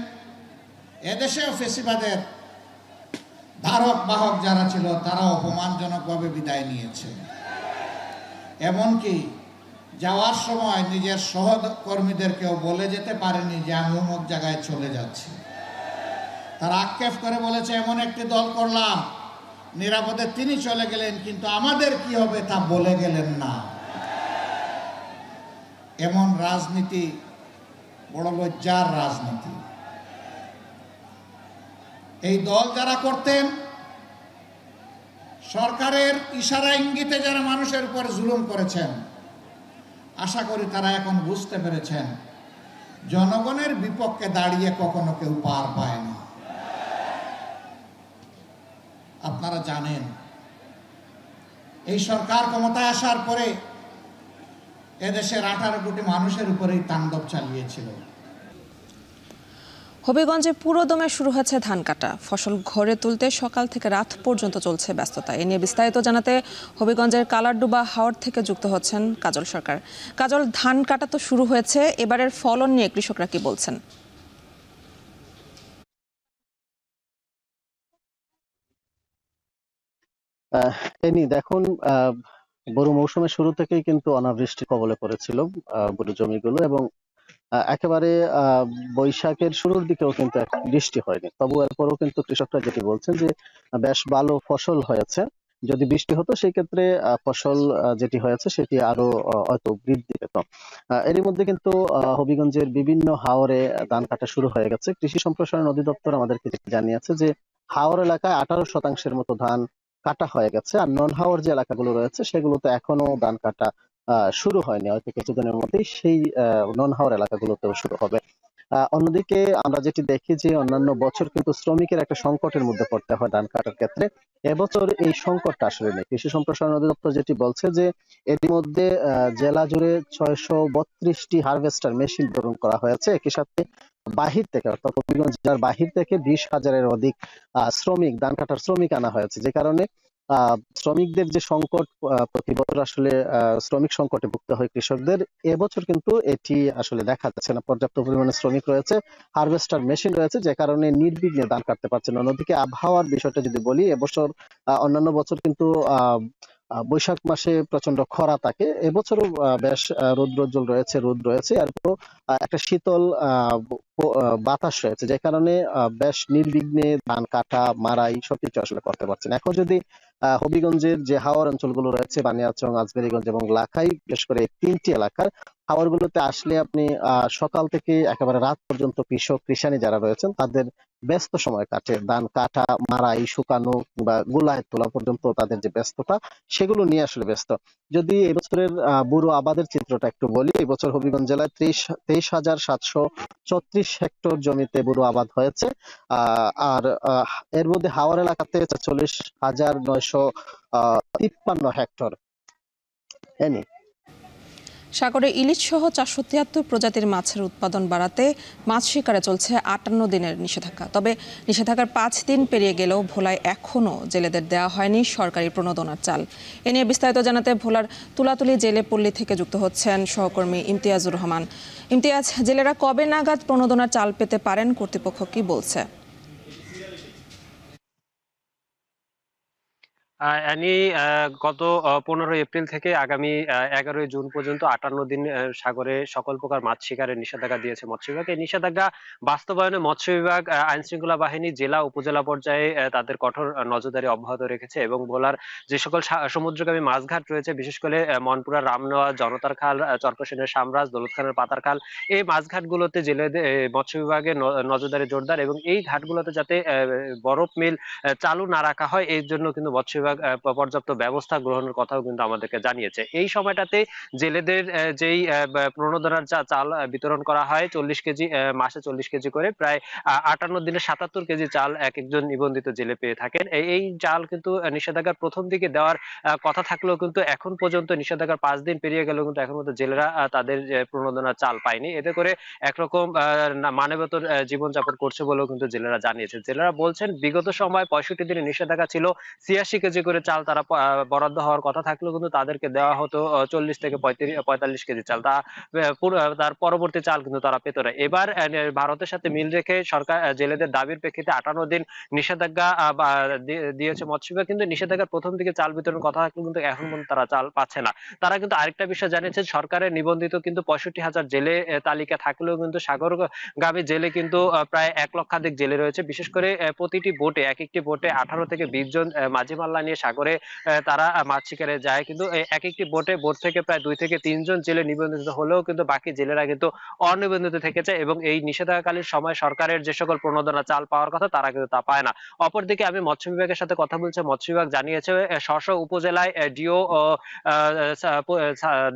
এদেশেও ফেসিবাদের ধারক বাহক যারা ছিল তারা অপমানজনকভাবে বিদায় নিয়েছে। এমনকি যাওয়ার সময় নিজের সহকর্মীদেরকেও বলে যেতে পারেনি যে আমি অমুক জায়গায় চলে যাচ্ছি। তারা আক্ষেপ করে বলেছে, এমন একটি দল করলাম, নিরাপদে তিনি চলে গেলেন, কিন্তু আমাদের কি হবে তা বলে গেলেন না। এমন রাজনীতি বড় লজ্জার রাজনীতি। এই দল যারা করতেন, সরকারের ইশারা ইঙ্গিতে যারা মানুষের উপর জুলুম করেছেন, আশা করি তারা এখন বুঝতে পেরেছেন জনগণের বিপক্ষে দাঁড়িয়ে কখনো কেউ পার পায় না। আপনারা জানেন, এই সরকার ক্ষমতায় আসার পরে এদেশের 18 কোটি মানুষের উপরেই তাণ্ডব চালিয়েছিল। হবিগঞ্জে পুরোদমে শুরু হয়েছে ধান কাটা। ফসল ঘরে তুলতে সকাল থেকে রাত পর্যন্ত চলছে ব্যস্ততা। এ নিয়ে বিস্তারিত জানাতে হবিগঞ্জের কালারডুবা হাওর থেকে যুক্ত হচ্ছেন কাজল সরকার। কাজল, ধান কাটা তো শুরু হয়েছে, এবারের ফলন নিয়ে কৃষকরা কি বলছেন? দেখুন, বড় মৌসুমের শুরু থেকেই কিন্তু অনাবৃষ্টি কবলে পড়েছিল গরু জমিগুলো, এবং একেবারে বৈশাখের শুরুর দিকেও কিন্তু বৃষ্টি হয়নি। তবু এরপরও কিন্তু কৃষকরা যেটি বলছেন যে বেশ ভালো ফসল হয়েছে। যদি বৃষ্টি হতো সেই ক্ষেত্রে ফসল যেটি হয়েছে সেটি আরো হয়তো বৃদ্ধি পেত। এরই মধ্যে কিন্তু হবিগঞ্জের বিভিন্ন হাওরে ধান কাটা শুরু হয়ে গেছে। কৃষি সম্প্রসারণ অধিদপ্তর আমাদেরকে জানিয়েছে যে হাওর এলাকায় 18% মতো ধান কাটা হয়ে গেছে, আর নন হাওর যে এলাকাগুলো রয়েছে সেগুলোতে এখনো ধান কাটা শুরু হয়নি। হয়তো কিছুদিনের মধ্যেই সেই নন হাওর এলাকাগুলোতেও শুরু হবে। অন্যদিকে আমরা যেটি দেখি যে অন্যান্য বছর কিন্তু শ্রমিকের একটা সংকটের মধ্যে পড়তে হয় ধান কাটার ক্ষেত্রে। এবছর এই সংকটটা আসলে নেই। কৃষি সম্প্রসারণ অধিদপ্তর যেটি বলছে যে এর মধ্যে জেলা জুড়ে 632টি হারভেস্টার মেশিন বিতরণ করা হয়েছে। একই সাথে বাহির থেকে, অর্থাৎ হবিগঞ্জ জেলার বাহির থেকে 20,000-এর অধিক শ্রমিক, ধান কাটার শ্রমিক আনা হয়েছে, যে কারণে শ্রমিকদের যে সংকট, প্রতি বছর আসলে শ্রমিক সংকটে ভুগতে হয় কৃষকদের, এবছর কিন্তু এটি আসলে দেখা যাচ্ছে না। পর্যাপ্ত পরিমাণে শ্রমিক রয়েছে, হারভেস্টার মেশিন রয়েছে, যে কারণে নির্বিঘ্নে ধান কাটতে পারছেন। অন্যদিকে আবহাওয়ার বিষয়টা যদি বলি, এবছর অন্যান্য বছর কিন্তু বৈশাখ মাসে প্রচন্ড খরা থাকে, এবছরও বেশ রৌদ্রোজ্জ্বল রয়েছে, রোদ রয়েছে, আর একটা শীতল বাতাস রয়েছে, যে কারণে বেশ নির্বিঘ্নে ধান কাটা মারাই সবকিছু আসলে করতে পারছেন। এখন যদি হবিগঞ্জের যে হাওর অঞ্চলগুলো রয়েছে, বানিয়াচং, আজমেরীগঞ্জ এবং লাখাই, বিশেষ করে 3টি এলাকার হাওরগুলোতে আসলে আপনি সকাল থেকে একেবারে রাত পর্যন্ত কৃষক কৃষানি যারা রয়েছেন তাদের ব্যস্ত সময় কাটে। ধান কাটা, মারাই, শুকানো বা গোলায় তোলা পর্যন্ত তাদের যে ব্যস্ততা, সেগুলো নিয়ে আসলে ব্যস্ত। যদি এবছরের বুড়ো আবাদের চিত্রটা একটু বলি, এবছর হবিগঞ্জ জেলায় 23,734 হেক্টর জমিতে বুড়ো আবাদ হয়েছে, আর এর মধ্যে হাওর এলাকাতে 40,953 হেক্টর। সাগরে ইলিশ সহ 473 প্রজাতির মাছের উৎপাদন বাড়াতে মাছ শিকারে চলছে 58 দিনের নিষেধাজ্ঞা। তবে নিষেধাজ্ঞার 5 দিন পেরিয়ে গেলেও ভোলায় এখনও জেলেদের দেওয়া হয়নি সরকারি প্রণোদনার চাল। এ নিয়ে বিস্তারিত জানাতে ভোলার তুলাতুলি জেলে পল্লী থেকে যুক্ত হচ্ছেন সহকর্মী ইমতিয়াজুর রহমান। ইমতিয়াজ, জেলেরা কবে নাগাদ প্রণোদনার চাল পেতে পারেন, কর্তৃপক্ষ কি বলছে? গত 15 এপ্রিল থেকে আগামী 11 জুন পর্যন্ত 58 দিন সাগরে সকল প্রকার মাছ শিকারের নিষেধাজ্ঞা দিয়েছে মৎস্য বিভাগ। এই নিষেধাজ্ঞা বাস্তবায়নে মৎস্য বিভাগ, আইন শৃঙ্খলা বাহিনী, জেলা উপজেলা পর্যায়ে তাদের কঠোর নজরদারি অব্যাহত রেখেছে এবং ভোলার যে সকল সমুদ্রগামী মাছঘাট রয়েছে, বিশেষ করে মনপুরা, রামনোয়া, জনতার খাল, চরপেশনের সামরাজ, দৌলত খানের পাতার খাল, এই মাছঘাটগুলোতে জেলেদের মৎস্য বিভাগের নজরদারি জোরদার এবং এই ঘাটগুলোতে যাতে বরফ মিল চালু না রাখা হয়, এই জন্য কিন্তু মৎস্য বিভাগ পর্যাপ্ত ব্যবস্থা গ্রহণের কথাও কিন্তু আমাদেরকে জানিয়েছে। এই সময়টাতে জেলেদের যেই প্রণোদনার চাল বিতরণ করা হয় 40 কেজি, মাসে 40 কেজি করে, প্রায় 58 দিনে 77 কেজি চাল এক একজন নিবন্ধিত জেলে পেয়ে থাকেন। এই চাল কিন্তু নিষেধাজ্ঞার প্রথম দিকে দেওয়ার কথা থাকলেও কিন্তু এখন পর্যন্ত নিষেধাজ্ঞার 5 দিন পেরিয়ে গেলেও কিন্তু এখন পর্যন্ত জেলেরা তাদের প্রণোদনার চাল পায়নি। এতে করে একরকম মানবেতর জীবনযাপন করছে বলেও কিন্তু জেলেরা জানিয়েছে। জেলেরা বলছেন বিগত সময় 65 দিনের নিষেধাজ্ঞা ছিল, 86 কেজি করে চাল তারা বরাদ্দ হওয়ার কথা থাকলেও কিন্তু তাদেরকে দেওয়া হতো 40 থেকে 45 কেজি চাল, তার পরবর্তী চাল কিন্তু তারা পেত না। এবার ভারতের সাথে মিল রেখে সরকার জেলেদের দাবির প্রেক্ষিতে 58 দিন নিষেধাজ্ঞা দিয়েছে মৎস্য বিভাগ, কিন্তু নিষেধাজ্ঞার প্রথম দিকে চাল বিতরণের কথা থাকলেও কিন্তু এখন পর্যন্ত তারা চাল পাচ্ছে না। তারা কিন্তু আরেকটা বিষয় জানিয়েছে, সরকারের নিবন্ধিত কিন্তু 65,000 জেলে তালিকা থাকলেও কিন্তু সাগরগামী জেলে কিন্তু প্রায় 1 লক্ষাধিক জেলে রয়েছে। বিশেষ করে প্রতিটি বোটে, এক একটি বোটে 18 থেকে 20 জন মাঝি মাল্লা নিয়ে সাগরে তারা মাছ শিকারে যায়, কিন্তু এক একটি বোট থেকে প্রায় 2 থেকে 3 জন জেলে নিবন্ধিত হলেও কিন্তু বাকি জেলেরা কিন্তু অনিবন্ধিত থেকেছে এবং এই নিষেধাজ্ঞাকালীন সময় সরকারের যে সকল প্রণোদনা চাল পাওয়ার কথা তারা কিন্তু তা পায় না। অপরদিকে আমি মৎস্য বিভাগের সাথে কথা বলছি, মৎস্য বিভাগ জানিয়েছে স্ব উপজেলায় ডিও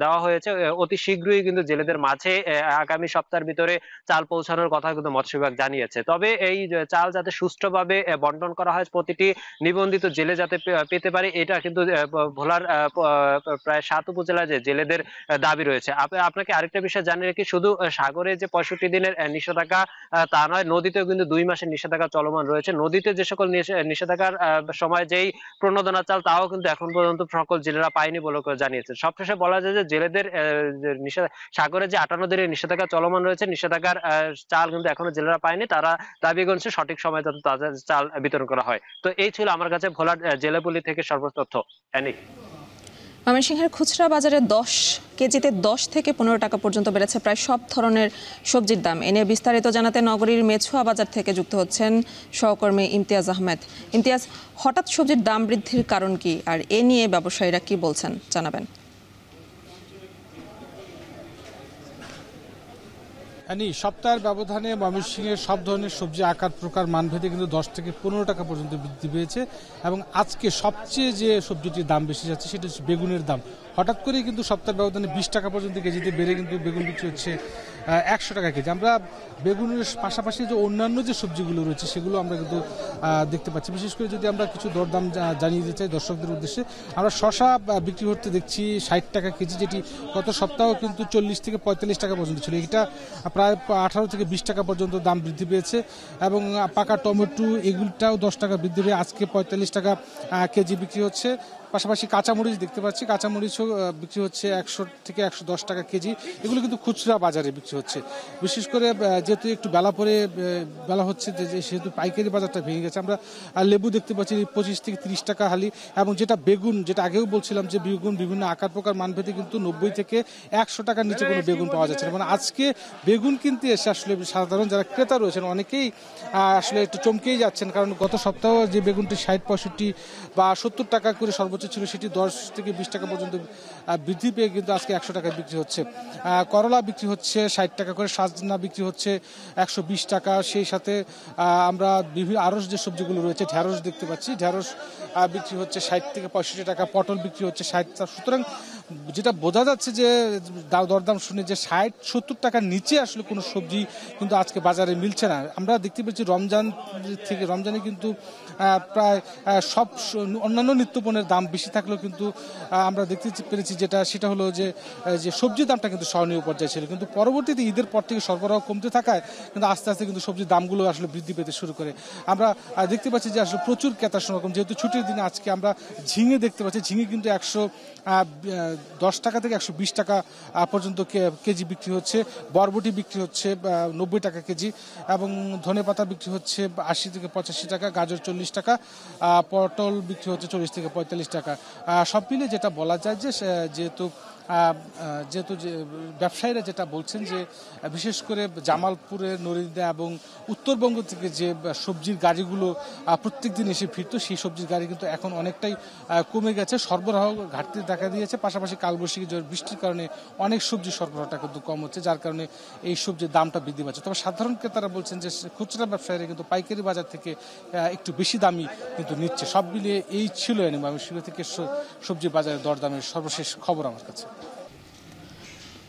দেওয়া হয়েছে, অতি শীঘ্রই কিন্তু জেলেদের মাঝে আগামী সপ্তাহের ভিতরে চাল পৌঁছানোর কথা কিন্তু মৎস্য বিভাগ জানিয়েছে। তবে এই চাল যাতে সুষ্ঠুভাবে বন্টন করা হয়, প্রতিটি নিবন্ধিত জেলে যাতে পেতে পারে, এটা কিন্তু ভোলার প্রায় 7 উপজেলায় যে জেলেদের দাবি রয়েছে। আপনাকে আরেকটা বিষয় জানিয়ে রাখি, শুধু সাগরে যে 65 দিনের নিষেধাজ্ঞা তা নয়, নদীতেও কিন্তু 2 মাসের নিষেধাজ্ঞা চলমান রয়েছে। নদীতে যে সকল নিষেধাজ্ঞার সময় যেই প্রণোদনা চাল তাও কিন্তু এখন পর্যন্ত সকল জেলেরা পায়নি বলে জানিয়েছে। সবশেষে বলা যায় যে জেলেদের সাগরে যে 58 দিনের নিষেধাজ্ঞা চলমান রয়েছে, নিষেধাজ্ঞার চাল কিন্তু এখনো জেলেরা পায়নি। তারা দাবি করছে সঠিক সময় যাতে তাদের চাল বিতরণ করা হয়। তো এই ছিল আমার কাছে ভোলার জেলেপল্লী থেকে সর্বোচ্চ তথ্য। ময়মনসিংহের খুচরা বাজারে 10 কেজিতে 10 থেকে 15 টাকা পর্যন্ত বেড়েছে প্রায় সব ধরনের সবজির দাম। এ নিয়ে বিস্তারিত জানাতে নগরীর মেছুয়া বাজার থেকে যুক্ত হচ্ছেন সহকর্মী ইমতিয়াজ আহমেদ। ইমতিয়াজ, হঠাৎ সবজির দাম বৃদ্ধির কারণ কি, আর এ নিয়ে ব্যবসায়ীরা কি বলছেন জানাবেন। সপ্তাহের ব্যবধানে ময়মনসিংহের সব ধরনের সবজি আকার প্রকার মানভেদে কিন্তু 10 থেকে 15 টাকা পর্যন্ত বৃদ্ধি পেয়েছে এবং আজকে সবচেয়ে যে সবজিটির দাম বেশি যাচ্ছে সেটা হচ্ছে বেগুনের দাম। হঠাৎ করেই কিন্তু সপ্তাহের ব্যবধানে 20 টাকা পর্যন্ত কেজিতে বেড়ে কিন্তু বেগুন বিক্রি হচ্ছে 100 টাকা কেজি। আমরা বেগুনের পাশাপাশি যে অন্যান্য যে সবজিগুলো রয়েছে সেগুলো আমরা কিন্তু দেখতে পাচ্ছি। বিশেষ করে যদি আমরা কিছু দরদাম জানিয়ে দিতে চাই দর্শকদের উদ্দেশ্যে, আমরা শসা বিক্রি করতে দেখছি 60 টাকা কেজি, যেটি গত সপ্তাহ কিন্তু 40 থেকে 45 টাকা পর্যন্ত ছিল। এটা প্রায় 18 থেকে 20 টাকা পর্যন্ত দাম বৃদ্ধি পেয়েছে এবং পাকা টমেটো এগুলোটাও 10 টাকা বৃদ্ধি পেয়ে আজকে 45 টাকা কেজি বিক্রি হচ্ছে। পাশাপাশি কাঁচামরিচ দেখতে পাচ্ছি, কাঁচামরিচও বিক্রি হচ্ছে 100 থেকে 110 টাকা কেজি। এগুলো কিন্তু খুচরা বাজারে বিক্রি হচ্ছে। বিশেষ করে যেহেতু একটু বেলা হচ্ছে সেহেতু পাইকারি বাজারটা ভেঙে গেছে। আমরা লেবু দেখতে পাচ্ছি 25 থেকে 30 টাকা হালি, এবং বেগুন যেটা আগেও বলছিলাম যে বেগুন বিভিন্ন আকার প্রকার মানভেদে কিন্তু 90 থেকে 100 টাকার নিচে কোনো বেগুন পাওয়া যাচ্ছে না। মানে আজকে বেগুন কিনতে এসে আসলে সাধারণ যারা ক্রেতা রয়েছেন অনেকেই আসলে একটু চমকেই যাচ্ছেন, কারণ গত সপ্তাহ যে বেগুনটি 60-65 বা 70 টাকা করে সর্বোচ্চ ছিল সেটি 10 থেকে 20 টাকা পর্যন্ত বৃদ্ধি পেয়ে কিন্তু আজকে 100 টাকায় বিক্রি হচ্ছে। করলা বিক্রি হচ্ছে 60 টাকা করে, সাজনা বিক্রি হচ্ছে 120 টাকা। সেই সাথে আমরা বিভিন্ন আরও যে সবজিগুলো রয়েছে, ঢেঁড়স দেখতে পাচ্ছি, ঢেঁড়স বিক্রি হচ্ছে 60 থেকে 65 টাকা, পটল বিক্রি হচ্ছে 60 টাকা। সুতরাং যেটা বোঝা যাচ্ছে যে দরদাম শুনে যে 60-70 টাকার নিচে আসলে কোনো সবজি কিন্তু আজকে বাজারে মিলছে না। আমরা দেখতে পাচ্ছি রমজানে কিন্তু প্রায় সব অন্যান্য নিত্যপণ্যের দাম বেশি থাকলেও কিন্তু আমরা দেখতে পেরেছি সেটা হলো যে সবজির দামটা কিন্তু সহনীয় পর্যায়ে ছিল, কিন্তু পরবর্তীতে ঈদের পর থেকে সরবরাহ কমতে থাকায় কিন্তু আস্তে আস্তে কিন্তু সবজির দামগুলো আসলে বৃদ্ধি পেতে শুরু করে। আমরা দেখতে পাচ্ছি যে আসলে প্রচুর ক্রেতার সমাগম, যেহেতু ছুটির দিনে আজকে আমরা ঝিঙে দেখতে পাচ্ছি, ঝিঙে কিন্তু 110 টাকা থেকে 120 টাকা পর্যন্ত কেজি বিক্রি হচ্ছে। বরবটি বিক্রি হচ্ছে 90 টাকা কেজি, এবং ধনেপাতা বিক্রি হচ্ছে 80 থেকে 85 টাকা, গাজর 40 টাকা, পটল বিক্রি হচ্ছে 40 থেকে 45 টাকা। সব মিলে যেটা বলা যায় যে যেহেতু ব্যবসায়ীরা যেটা বলছেন যে বিশেষ করে জামালপুরের নরিন্দা এবং উত্তরবঙ্গ থেকে যে সবজির গাড়িগুলো প্রত্যেক দিন এসে ফিরত, সেই সবজির গাড়ি কিন্তু এখন অনেকটাই কমে গেছে, সরবরাহ ঘাটতি দেখা দিয়েছে। পাশাপাশি কালবৈশাখী ঝড় বৃষ্টির কারণে অনেক সবজির সরবরাহটা কিন্তু কম হচ্ছে, যার কারণে এই সবজির দামটা বৃদ্ধি পাচ্ছে। তবে সাধারণ ক্রেতারা বলছেন যে খুচরা ব্যবসায়ীরা কিন্তু পাইকারি বাজার থেকে একটু বেশি দামি কিন্তু নিচ্ছে। সব মিলিয়ে এই ছিল ময়মনসিংহ থেকে সবজি বাজারের দরদামের সর্বশেষ খবর আমার কাছে।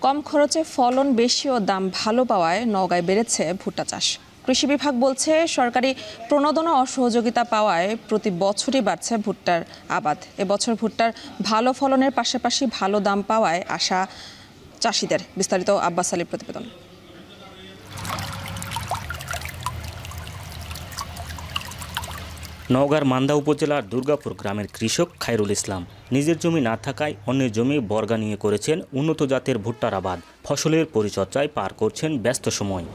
কম খরচে ফলন বেশি ও দাম ভালো পাওয়ায় নওগাঁয় বেড়েছে ভুট্টা চাষ। কৃষি বিভাগ বলছে সরকারি প্রণোদনা ও সহযোগিতা পাওয়ায় প্রতি বছরই বাড়ছে ভুট্টার আবাদ। এবছর ভুট্টার ভালো ফলনের পাশাপাশি ভালো দাম পাওয়ায় আশা চাষিদের। বিস্তারিত আব্বাস আলীর প্রতিবেদন। নওগাঁর মান্দা উপজেলার দুর্গাপুর গ্রামের কৃষক খায়রুল ইসলাম নিজের জমি না থাকায় অন্যের জমি বর্গা নিয়ে করেছেন উন্নত জাতের ভুট্টার আবাদ। ফসলের পরিচর্যায় পার করছেন ব্যস্ত সময়।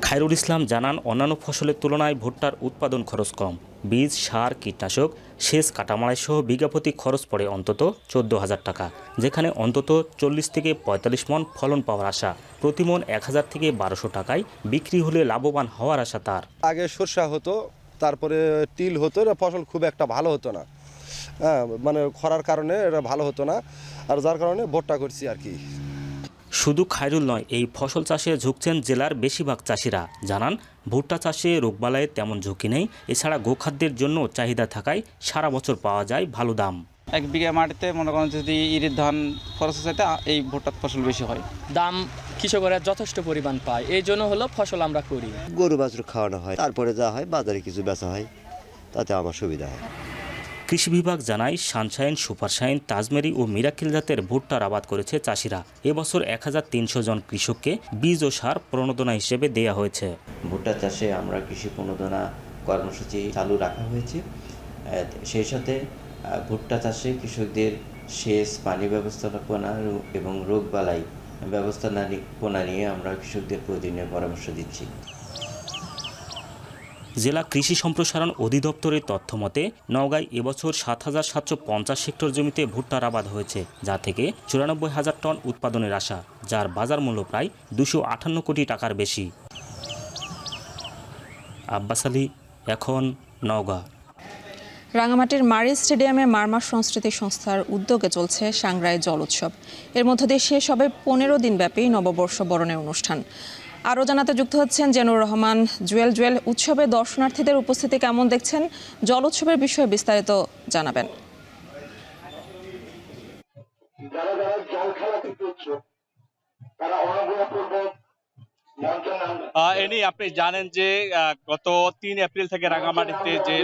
খায়রুল ইসলাম জানান, অন্যান্য ফসলের তুলনায় ভুট্টার উৎপাদন খরচ কম। বীজ, সার, কীটনাশক, সেচ, কাটামাড়াই সহ বিঘাপ্রতি খরচ পড়ে অন্তত 14,000 টাকা, যেখানে অন্তত 40 থেকে 45 মন ফলন পাওয়ার আশা। প্রতি মন 1,000 থেকে 1200 টাকায় বিক্রি হলে লাভবান হওয়ার আশা তার। আগে সরষা হতো, তারপরে তিল হতো, ফসল খুব একটা ভালো হতো না, মানে খরার কারণে এটা ভালো হতো না, আর যার কারণে ভুট্টা করছি আর কি। শুধু খায়রুল নয়, এই ফসল চাষে ঝুঁকছেন জেলার বেশিরভাগ চাষিরা। জানান, ভুট্টা চাষে রোগবালাইয়ের তেমন ঝুঁকি নেই, এছাড়া গোখাদ্যের জন্য চাহিদা থাকায় সারা বছর পাওয়া যায় ভালো দাম। 1 বিঘা মাটিতে মনে করেন যদি ইরির ধান খরচ চাইতে এই ভুট্টার ফসল বেশি হয়। দাম কৃষকরা যথেষ্ট পরিমাণ পায়, এই জন্য হলো ফসল আমরা করি। গরু বাছুর খাওয়ানো হয়, তারপরে যা হয় বাজারে কিছু বেচা হয়, তাতে আমার সুবিধা হয়। কৃষি বিভাগ জানায়, সানশাইন, সুপারশাইন, তাজমেরি ও মিরাকেল জাতের ভুট্টার আবাদ করেছে চাষিরা। এবছর 1300 জন কৃষককে বীজ ও সার প্রণোদনা হিসেবে দেয়া হয়েছে। ভুট্টা চাষে আমরা কৃষি প্রণোদনা কর্মসূচি চালু রাখা হয়েছে। সেই সাথে ভুট্টা চাষে কৃষকদের সেচ, পানি ব্যবস্থাপনা এবং রোগবালাই ব্যবস্থাপনা নিয়ে আমরা কৃষকদের প্রতিদিনের পরামর্শ দিচ্ছি। জেলা কৃষি সম্প্রসারণ অধিদপ্তরের তথ্য মতে নওগাঁয় এবছর 7,750 হেক্টর জমিতে ভুট্টার আবাদ হয়েছে, যা থেকে 94,000 টন উৎপাদনের আশা, যার বাজার মূল্য প্রায় 258 কোটি টাকার বেশি। আব্বাস আলী, এখন নওগাঁ। রাঙামাটির মারি স্টেডিয়ামে মারমা সংস্কৃতি সংস্থার উদ্যোগে চলছে সাংগ্রাই জল উৎসব। এর মধ্য দিয়ে শেষ হবে 15 দিনব্যাপী নববর্ষ বরণের অনুষ্ঠান। আরও জানাতে যুক্ত হচ্ছেন জেনুর রহমান। জুয়েল, উৎসবে দর্শনার্থীদের উপস্থিতি কেমন দেখছেন? জল উৎসবের বিষয়ে বিস্তারিত জানাবেন। যারা জল খেলা করতে ইচ্ছুক তারা অনবরতপূর্বক এনি আপনি জানেন যে গত 3 এপ্রিল থেকে রাঙামাটিতে যে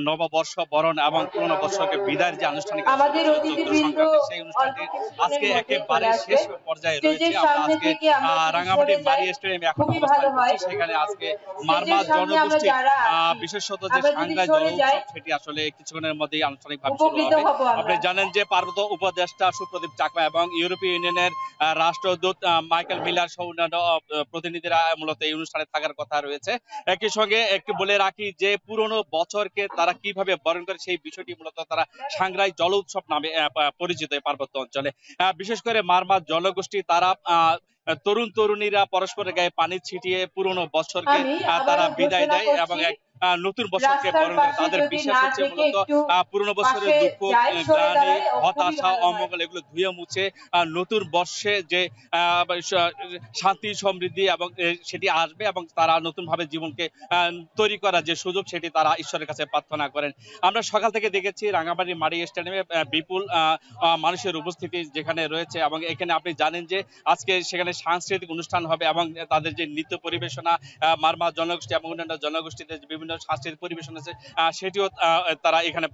নববর্ষ বরণ এবং পুরনো বর্ষকে বিদায়ের যে আনুষ্ঠানিক সেই অনুষ্ঠানটি আজকে একেবারে শেষ পর্যায়ে রয়েছে। আমরা আজকে রাঙামাটি মারি স্টেডিয়ামে এখন অবস্থান করছি। সেখানে আজকে মারমা জনগোষ্ঠী বিশেষত যে সাংঘাই জল উৎসব সেটি আসলে কিছুক্ষণের মধ্যেই আনুষ্ঠানিকভাবে শুরু হবে। আপনি জানেন যে পার্বত্য উপদেষ্টা সুপ্রদীপ চাকমা এবং ইউরোপীয় ইউনিয়নের রাষ্ট্রদূত মাইকেল মিলার সহ অন্যান্য প্রতিনিধিরা মূলত এই অনুষ্ঠানে থাকার কথা রয়েছে। একই সঙ্গে একটু বলে রাখি যে পুরনো বছরকে তারা কিভাবে বরণ করে সেই বিষয়টি মূলত তারা সাংঘাই জল উৎসব নামে পরিচিত পার্বত্য অঞ্চলে। বিশেষ করে মারমা জনগোষ্ঠী তারা তরুণ তরুণীরা পরস্পরের গায়ে পানি ছিটিয়ে পুরনো বছরকে তারা বিদায় দেয় এবং এক নতুন বছরকে বরণ করে। তাদের বিশ্বাস হচ্ছে মূলত পুরনো বছরের দুঃখ, গ্লানি, হতাশা, অমঙ্গল এগুলো ধুয়ে মুছে নতুন বর্ষে যে শান্তি সমৃদ্ধি এবং সেটি আসবে এবং তারা নতুন ভাবে জীবনকে তৈরি করার যে সুযোগ সেটি তারা ঈশ্বরের কাছে প্রার্থনা করেন। আমরা সকাল থেকে দেখেছি রাঙামাটি মারি স্টেডিয়ামে বিপুল মানুষের উপস্থিতি যেখানে রয়েছে এবং এখানে আপনি জানেন যে আজকে সেখানে সাংস্কৃতিক অনুষ্ঠান হবে এবং তাদের যে নৃত্য পরিবেশনা মারমা জনগোষ্ঠী এবং অন্যান্য জনগোষ্ঠীদের বিভিন্ন সাংস্কৃতিক পরিবেশন আছে সেটিও তারা এখানে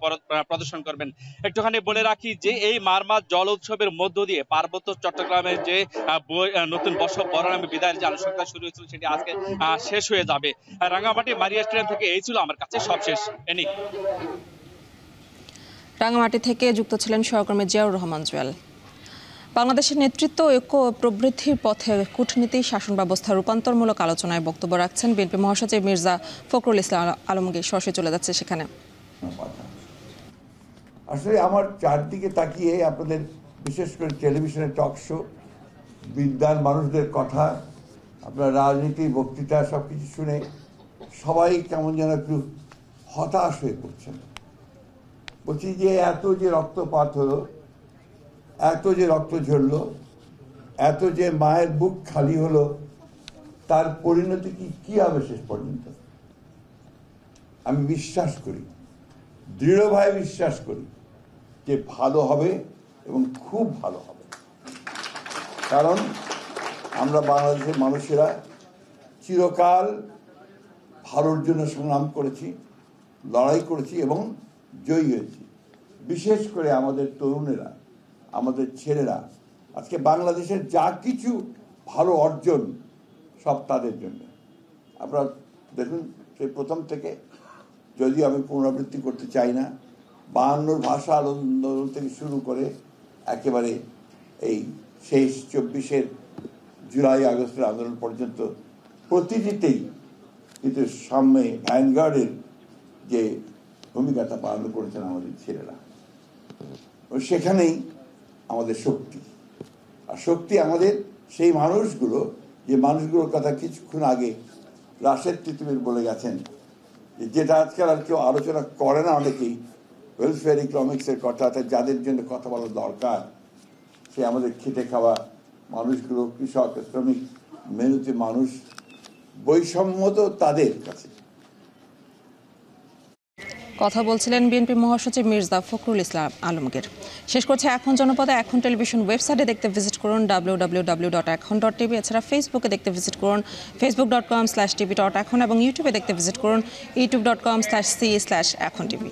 প্রদর্শন করবেন। একটুখানি বলে রাখি যে এই মারমা জল উৎসবের মধ্য দিয়ে পার্বত্য চট্টগ্রামের যে নতুন বর্ষ বরণ বিদায়ের যে আনুষ্ঠানিকতা শুরু হয়েছিল সেটি আজকে শেষ হয়ে যাবে। রাঙামাটি মারিয়া স্টেডিয়াম থেকে এই ছিল আমার কাছে সবশেষ। এনি রাঙামাটি থেকে যুক্ত ছিলেন সহকর্মী জিয়াউর রহমান জুয়েল। বাংলাদেশের নেতৃত্ব ঐক্য প্রবৃদ্ধির পথে কূটনীতি শাসন ব্যবস্থা রূপান্তরমূলক আলোচনায় বক্তব্য রাখছেন বিএনপি মহাসচিব মির্জা ফখরুল ইসলাম আলমগীর। সরাসরি চলে যাচ্ছে সেখানে। আসলে আমার চারদিকে তাকিয়ে আপনাদের বিশেষ করে টেলিভিশনের টক শো, বিদ্যান মানুষদের কথা, আপনার রাজনীতি বক্তৃতা সবকিছু শুনে সবাই কেমন যেন একটু হতাশ হয়ে পড়ছেন। বলছি যে এত যে রক্তপাত হলো, এত যে রক্ত ঝরলো, এত যে মায়ের বুক খালি হলো, তার পরিণতি কি হবে শেষ পর্যন্ত? আমি বিশ্বাস করি, দৃঢ়ভাবে বিশ্বাস করি যে ভালো হবে এবং খুব ভালো হবে। কারণ আমরা বাংলাদেশের মানুষেরা চিরকাল ভালোর জন্য সংগ্রাম করেছি, লড়াই করেছি এবং জয়ী হয়েছি। বিশেষ করে আমাদের তরুণেরা, আমাদের ছেলেরা আজকে বাংলাদেশের যা কিছু ভালো অর্জন সব তাদের জন্য। আপনারা দেখুন সেই প্রথম থেকে, যদিও আমি পুনরাবৃত্তি করতে চাই না, 52 ভাষা আন্দোলন থেকে শুরু করে একেবারে এই শেষ 24 জুলাই আগস্টের আন্দোলন পর্যন্ত প্রতিটিতেই কিন্তু সামনে ভ্যানগার্ডের যে ভূমিকাটা পালন করেছেন আমাদের ছেলেরা, ও সেখানেই আমাদের শক্তি। আর শক্তি আমাদের সেই মানুষগুলো, যে মানুষগুলোর কথা কিছুক্ষণ আগে রাশেদ তিতুমির বলে গেছেন, যেটা আজকাল আর কেউ আলোচনা করে না অনেকেই, ওয়েলফেয়ার ইকোনমিক্সের কথা, যাদের জন্য কথা বলা দরকার, সে আমাদের খেটে খাওয়া মানুষগুলো, কৃষক, শ্রমিক, মেহনতি মানুষ, বৈষম্য তো তাদের কাছে। কথা বলছিলেন বিএনপি মহাসচিব মির্জা ফখরুল ইসলাম আলমগীর। শেষ করছে এখন জনপদে। এখন টেলিভিশন ওয়েবসাইটে দেখতে ভিজিট করুন www.ekhon.tv। এছাড়া ফেসবুকে দেখতে ভিজিট করুন facebook.com/tv.ekhon এবং ইউটিউবে দেখতে ভিজিট করুন youtube.com/c/ekhon tv।